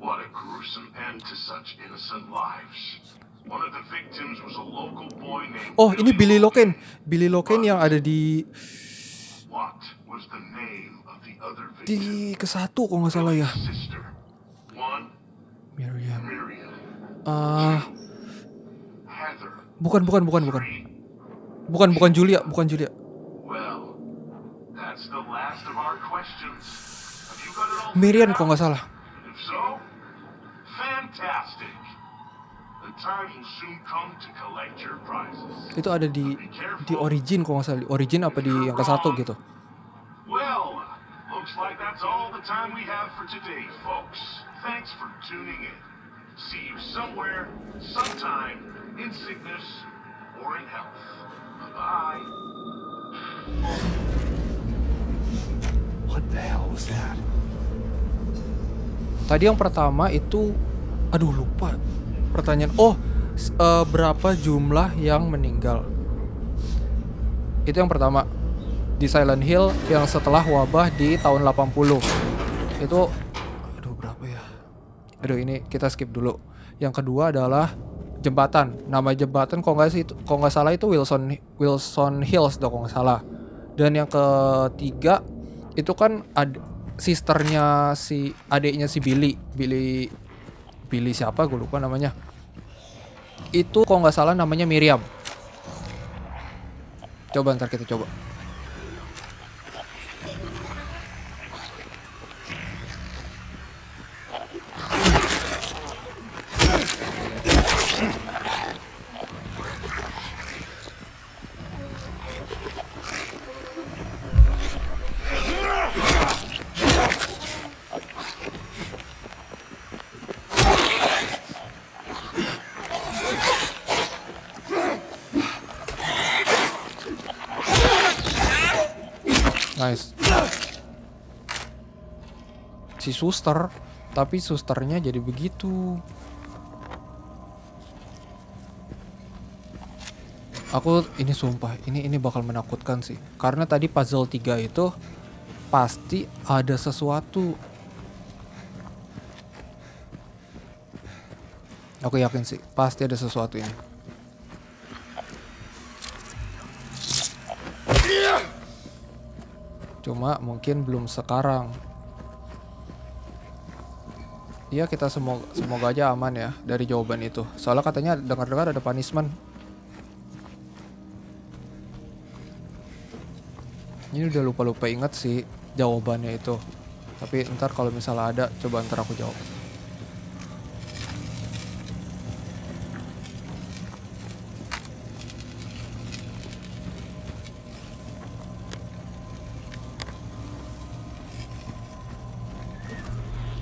What a gruesome end to such innocent lives. One of the victims was a local boy named Oh, ini Billy Loken. Billy Loken yang ada di What was the name of the other victim? ke-1 kalau nggak salah ya. Sister. 1. Miriam. Miriam. Heather. Bukan. 3. Bukan Julia. Well, that's the last of our questions. Have you got it all Miriam figured kalau nggak salah. out? If so, fantastic. The time will soon come to collect your prizes. Itu ada di Origin kalau nggak salah. Di Origin apa di yang ke-1 gitu. Well, looks like that's all the time we have for today, folks. Thanks for tuning in. See you somewhere, sometime, in sickness or in health. Bye-bye. What the hell was that? Tadi yang pertama itu, aduh lupa pertanyaan. Berapa jumlah yang meninggal? Itu yang pertama. Di Silent Hill yang setelah wabah di tahun 80. Itu, aduh berapa ya? Aduh ini kita skip dulu. Yang kedua adalah jembatan. Nama jembatan kalau nggak salah itu Wilson Hills dong kalau nggak salah. Dan yang ketiga itu kan sisternya si adiknya si Billy siapa gue lupa namanya. Itu kalau nggak salah namanya Miriam. Coba ntar kita coba. Nice. Si suster, tapi susternya jadi begitu. Aku ini sumpah, ini bakal menakutkan sih. Karena tadi puzzle 3 itu pasti ada sesuatu. Aku yakin sih, pasti ada sesuatu ini. Cuma mungkin belum sekarang. Iya kita semoga aja aman ya dari jawaban itu. Soalnya katanya dengar-dengar ada punishment. Ini udah lupa-lupa ingat sih jawabannya itu. Tapi ntar kalau misalnya ada, coba ntar aku jawab.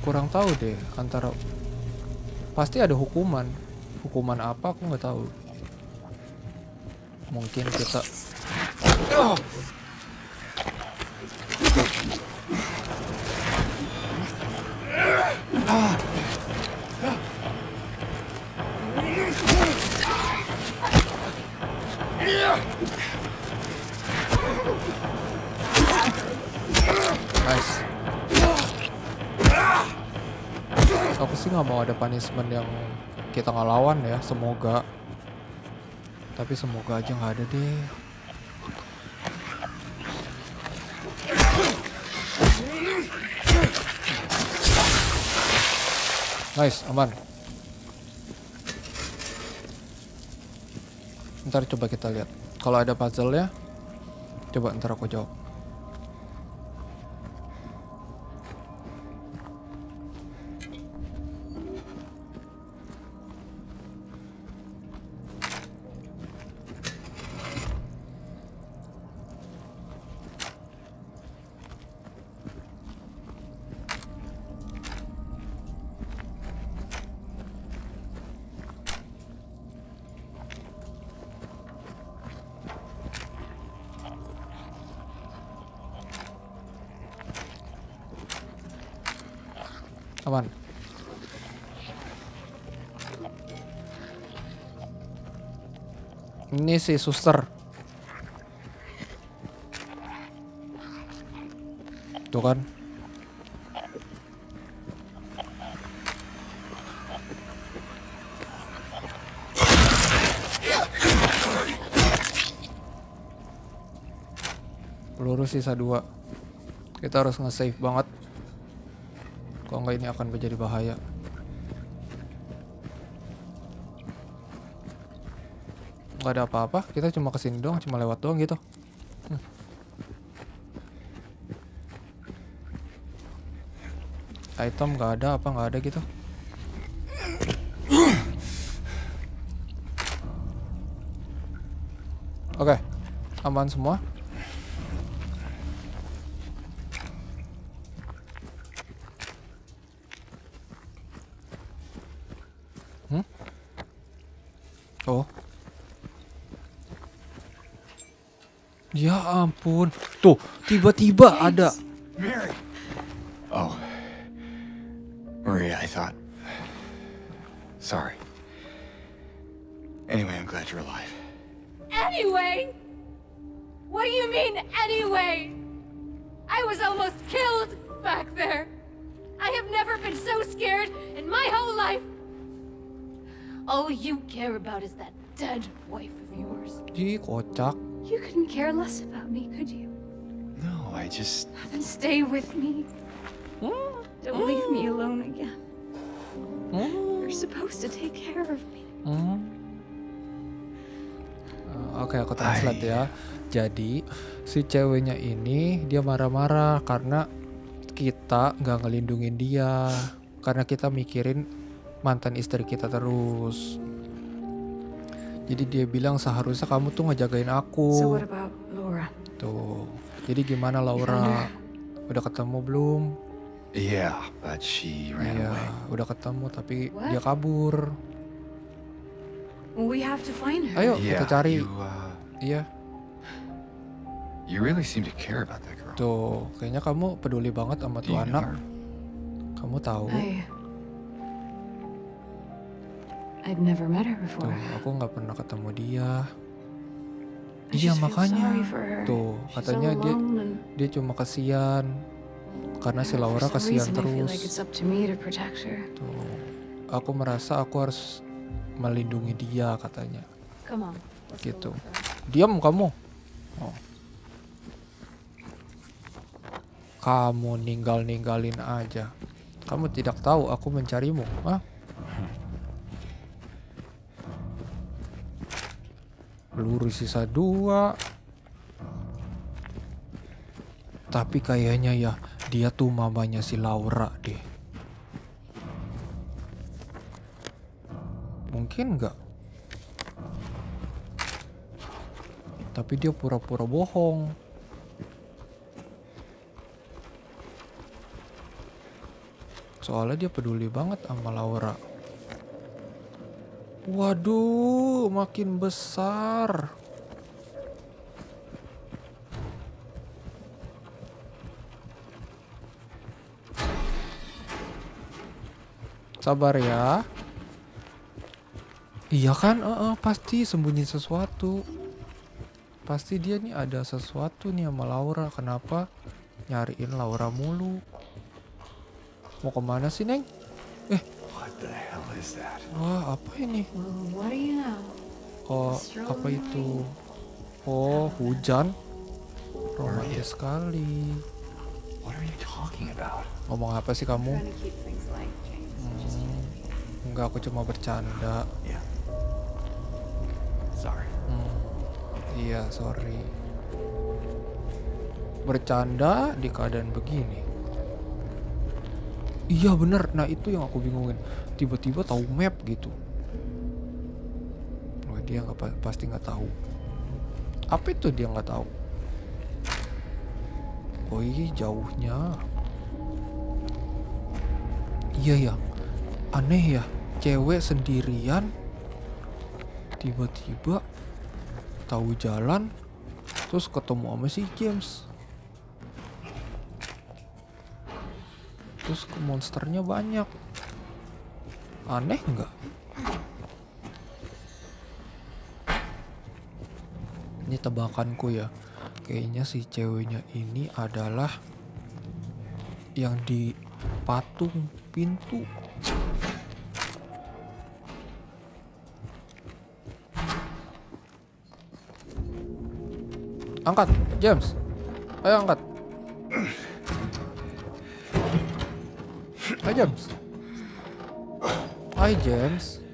Kurang tahu deh antara pasti ada hukuman apa aku nggak tahu. Mungkin kita nice. Aku sih nggak mau ada punishment yang kita ngelawan ya, semoga. Tapi semoga aja nggak ada deh. Nice, aman. Ntar coba kita lihat. Kalau ada puzzle-nya, coba ntar aku jawab. Aman. Ini si suster. Tuh kan. Peluru sisa 2. Kita harus nge-save banget. Kalau enggak ini akan menjadi bahaya. Nggak ada apa-apa, kita cuma kesini doang, cuma lewat doang gitu. Item nggak ada, apa nggak ada gitu. Oke, aman semua. Oh. Ya ampun. Tuh, tiba-tiba ada. Mary! Oh. Maria, I thought. Sorry. Anyway, I'm glad you're alive. Anyway? What do you mean, anyway? I was almost killed back there. I have never been so scared in my whole life. All you care about is that dead wife of yours. Ih, kocak. You couldn't care less about me, could you? No, I just... Then stay with me. Don't leave me alone again. You're supposed to take care of me. Oke, aku translate ya. Jadi si ceweknya ini dia marah-marah karena kita nggak ngelindungin dia, karena kita mikirin mantan istri kita terus. Jadi dia bilang seharusnya kamu tuh ngejagain So aku. what about Laura? Tuh. Jadi gimana Laura? Udah ketemu belum? Yeah, but she ran Iya, away. udah ketemu tapi What? dia kabur. Well, we have to find her. Ayo Yeah, kita cari. Iya. You really seem to care about that girl. Tuh, kayaknya kamu peduli banget sama Do tuh you know anak. her? Kamu tahu? I'd never met her Tuh, before. aku nggak pernah ketemu dia. I Iya just feel makanya. sorry for her. Tuh, She's katanya all alone and dia cuma kasihan karena si for Laura some kasihan reason I feel terus. like it's up to me to protect her. Tuh, aku merasa aku harus melindungi dia katanya. Come on. Let's go Gitu. look for her. Diam kamu. Oh. Kamu ninggalin aja. Kamu tidak tahu aku mencarimu, hah? Peluru sisa 2. Tapi kayaknya ya dia tuh mamanya si Laura deh. Mungkin nggak? Tapi dia pura-pura bohong. Soalnya dia peduli banget sama Laura. Waduh, makin besar. Sabar ya. Iya kan, pasti sembunyi sesuatu. Pasti dia nih ada sesuatu nih sama Laura. Kenapa nyariin Laura mulu? Mau kemana sih, Neng? What the hell is that? Wah, apa ini? Well, what do you know? Oh, apa itu? Oh, hujan. Romantis sekali. What are you talking about? Ngomong apa sih kamu? Trying to keep things light, James. Enggak, aku cuma bercanda. Yeah. Sorry. Iya, sorry. Bercanda di keadaan begini. Iya bener, nah itu yang aku bingungin. Tiba-tiba tahu map gitu. Wah, dia pasti nggak tahu. Apa itu dia nggak tahu? Oh iya, jauhnya. Iya ya, aneh ya. Cewek sendirian, tiba-tiba tahu jalan, terus ketemu sama si James. Terus monsternya banyak. Aneh nggak? Ini tebakanku ya. Kayaknya si ceweknya ini adalah yang di patung pintu. Angkat, James. Ayo angkat. Hai James. Hai James.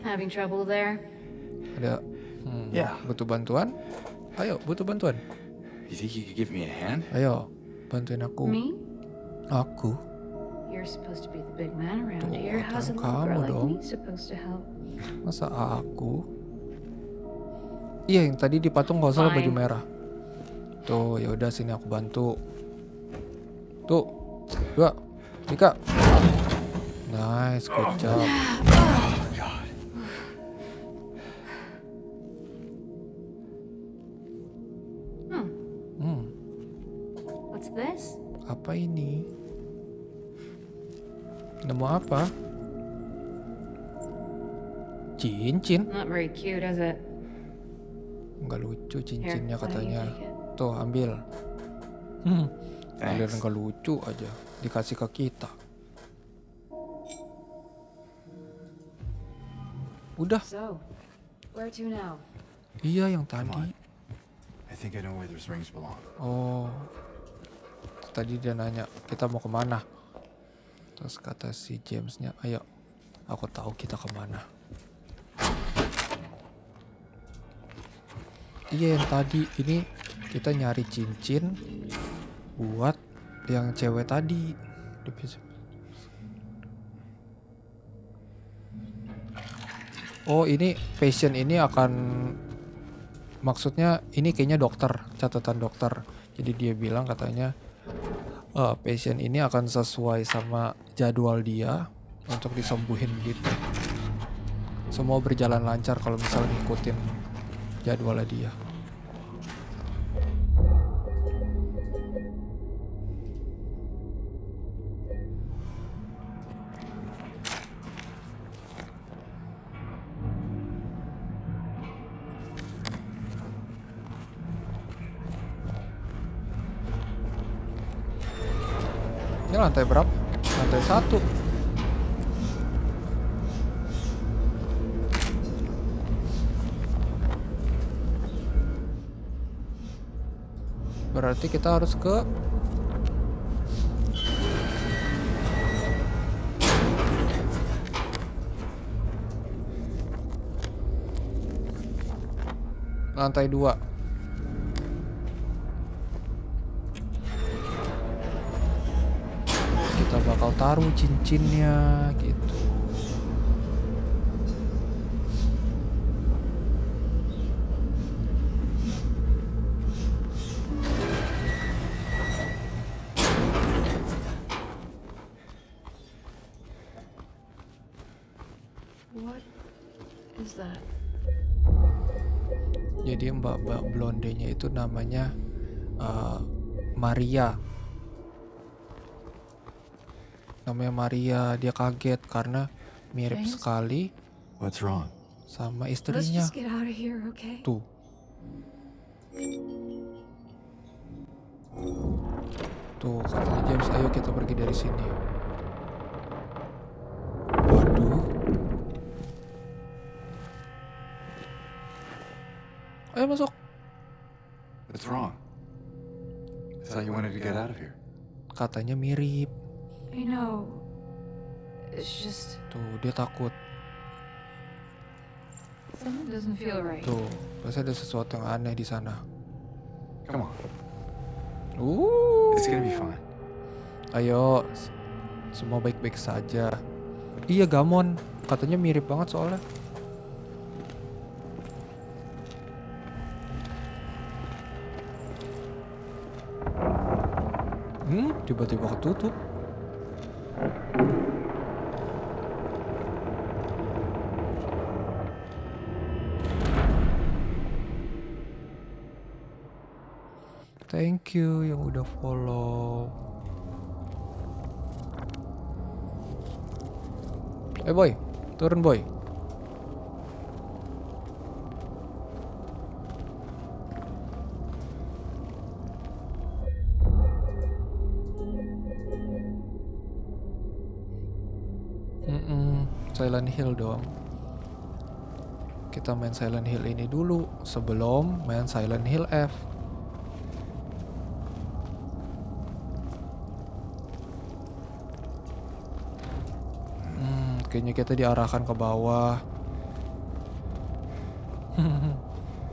Having trouble there? Ada Yeah. butuh bantuan? Ayo, butuh bantuan. You think you could give me a hand? Ayo, bantuin aku. Me? Aku. You're supposed to be the big man around Tuh, here. How's a little kamu girl like dong. me supposed to help? Masa aku? Iya, yang tadi di patung nggak salah baju Fine. merah. Tuh, ya udah sini aku bantu. Tuh, 2, 3. Nice, good job. God. What's this? Apa ini? Nemu apa? Cincin? Not very cute, is it? Nggak lucu Here, cincinnya why don't you katanya. take it? Tuh, ambil. Kalian Thanks. nggak lucu aja. Dikasih ke kita. Udah. So, where to now? Iya, yang Come tadi. on. I think I know where those rings belong. Oh. Tadi dia nanya, kita mau kemana? Terus kata si Jamesnya, ayo. Aku tahu kita kemana. Iya, yang tadi. Ini kita nyari cincin buat yang cewek tadi. Oh, ini patient ini akan, maksudnya ini kayaknya dokter, catatan dokter. Jadi dia bilang katanya patient ini akan sesuai sama jadwal dia untuk disembuhin gitu. Semua berjalan lancar kalau misalnya ngikutin jadwalnya dia. Ini lantai berapa? Lantai 1. Berarti kita harus ke lantai 2. Kita bakal taruh cincinnya gitu. What is that? Jadi mbak-mbak blondenya itu namanya Maria. Namanya Maria. Dia kaget karena mirip James? sekali What's wrong? sama Let's istrinya. just get out of here, okay? Tuh. Tuh, katanya James, ayo kita pergi dari sini. Waduh. Ayo masuk. What's wrong? I thought you wanted to get out of here. Katanya mirip. I know. It's just Tuh, dia takut. Something doesn't feel right. Tuh, pasti ada sesuatu yang aneh di sana. Come on. Uh, It's gonna be fine. ayo, semua baik-baik saja. Iya, Gamon, katanya mirip banget soalnya. Tiba-tiba ketutup. Thank you yang udah follow. Boy, turun boy. Silent Hill dong. Kita main Silent Hill ini dulu sebelum main Silent Hill F. Kayaknya kita diarahkan ke bawah.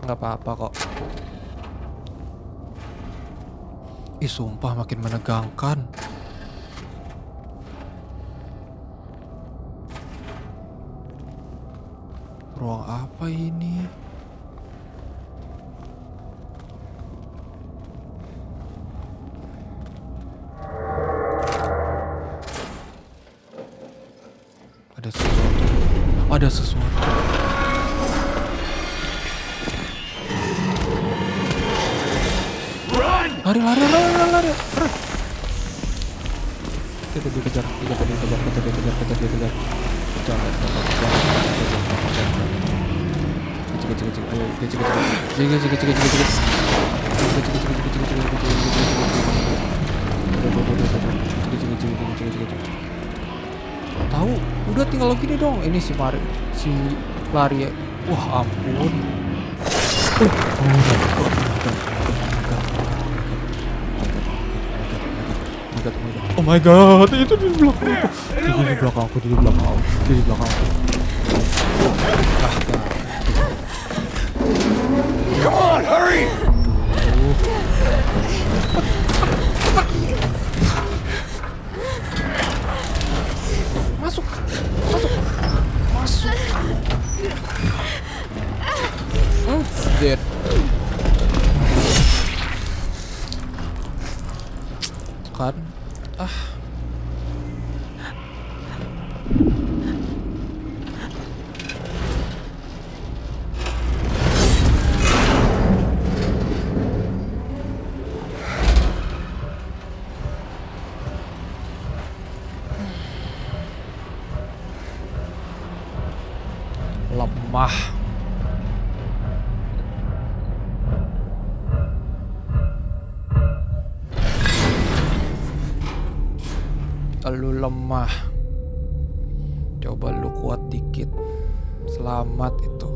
Nggak apa-apa kok. Ih, sumpah makin menegangkan. Ruang apa ini? Ada sesuatu. Ada sesuatu. Lari, lari, lari, lari, lari. Kita dikejar, kita dikejar. Kecil. Ayo, kecil. Tahu, udah tinggal gini dong. Ini si lari. Wah, ampun. Oh my god, itu di belakangku. Come on, hurry! Masuk. Dead. Kan? Lemah. Lu lemah. Coba lu kuat dikit. Selamat itu.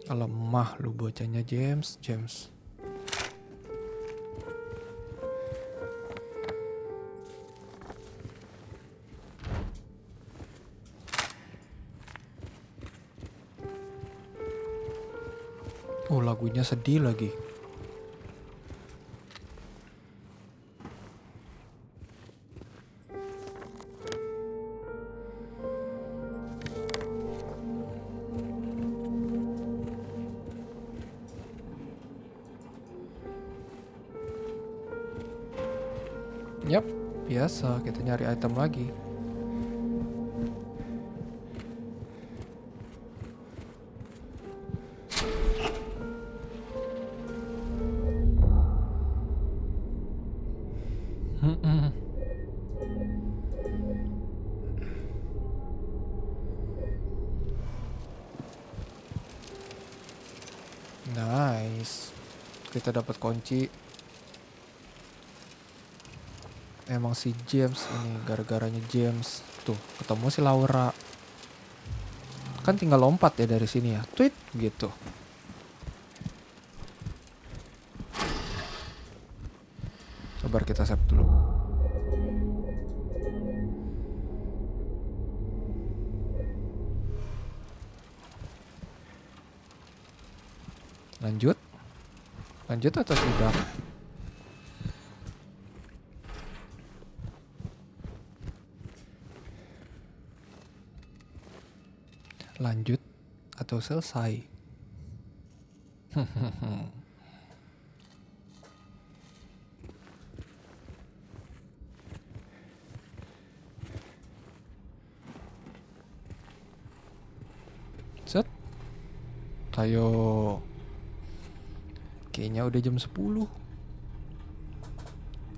Lemah lu bocahnya James. Oh, lagunya sedih lagi. Yap, biasa kita nyari item lagi. Nice. Kita dapat kunci. Emang si James ini gara-garanya James. Tuh, ketemu si Laura. Kan tinggal lompat ya dari sini ya. Tweet gitu. Coba kita save dulu. Lanjut. Lanjut atau tidak? Lanjut atau selesai? Set. Ayo. Kayaknya udah jam 10.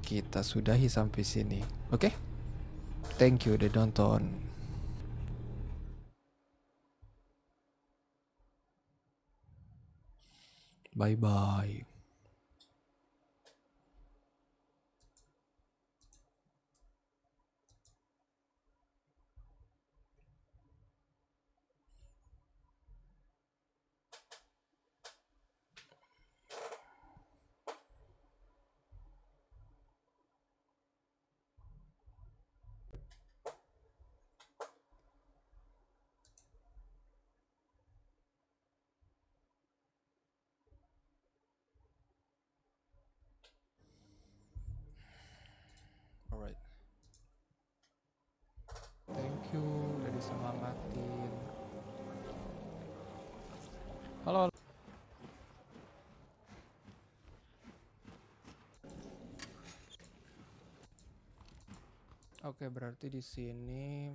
Kita sudahi sampai sini. Oke? Thank you udah nonton. Bye-bye. Alright. Thank you udah disemangatin. Halo. Oke, berarti di sini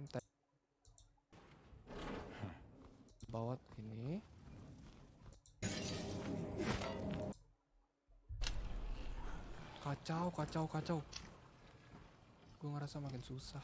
bawa ini. Kacau. Gue ngerasa makin susah.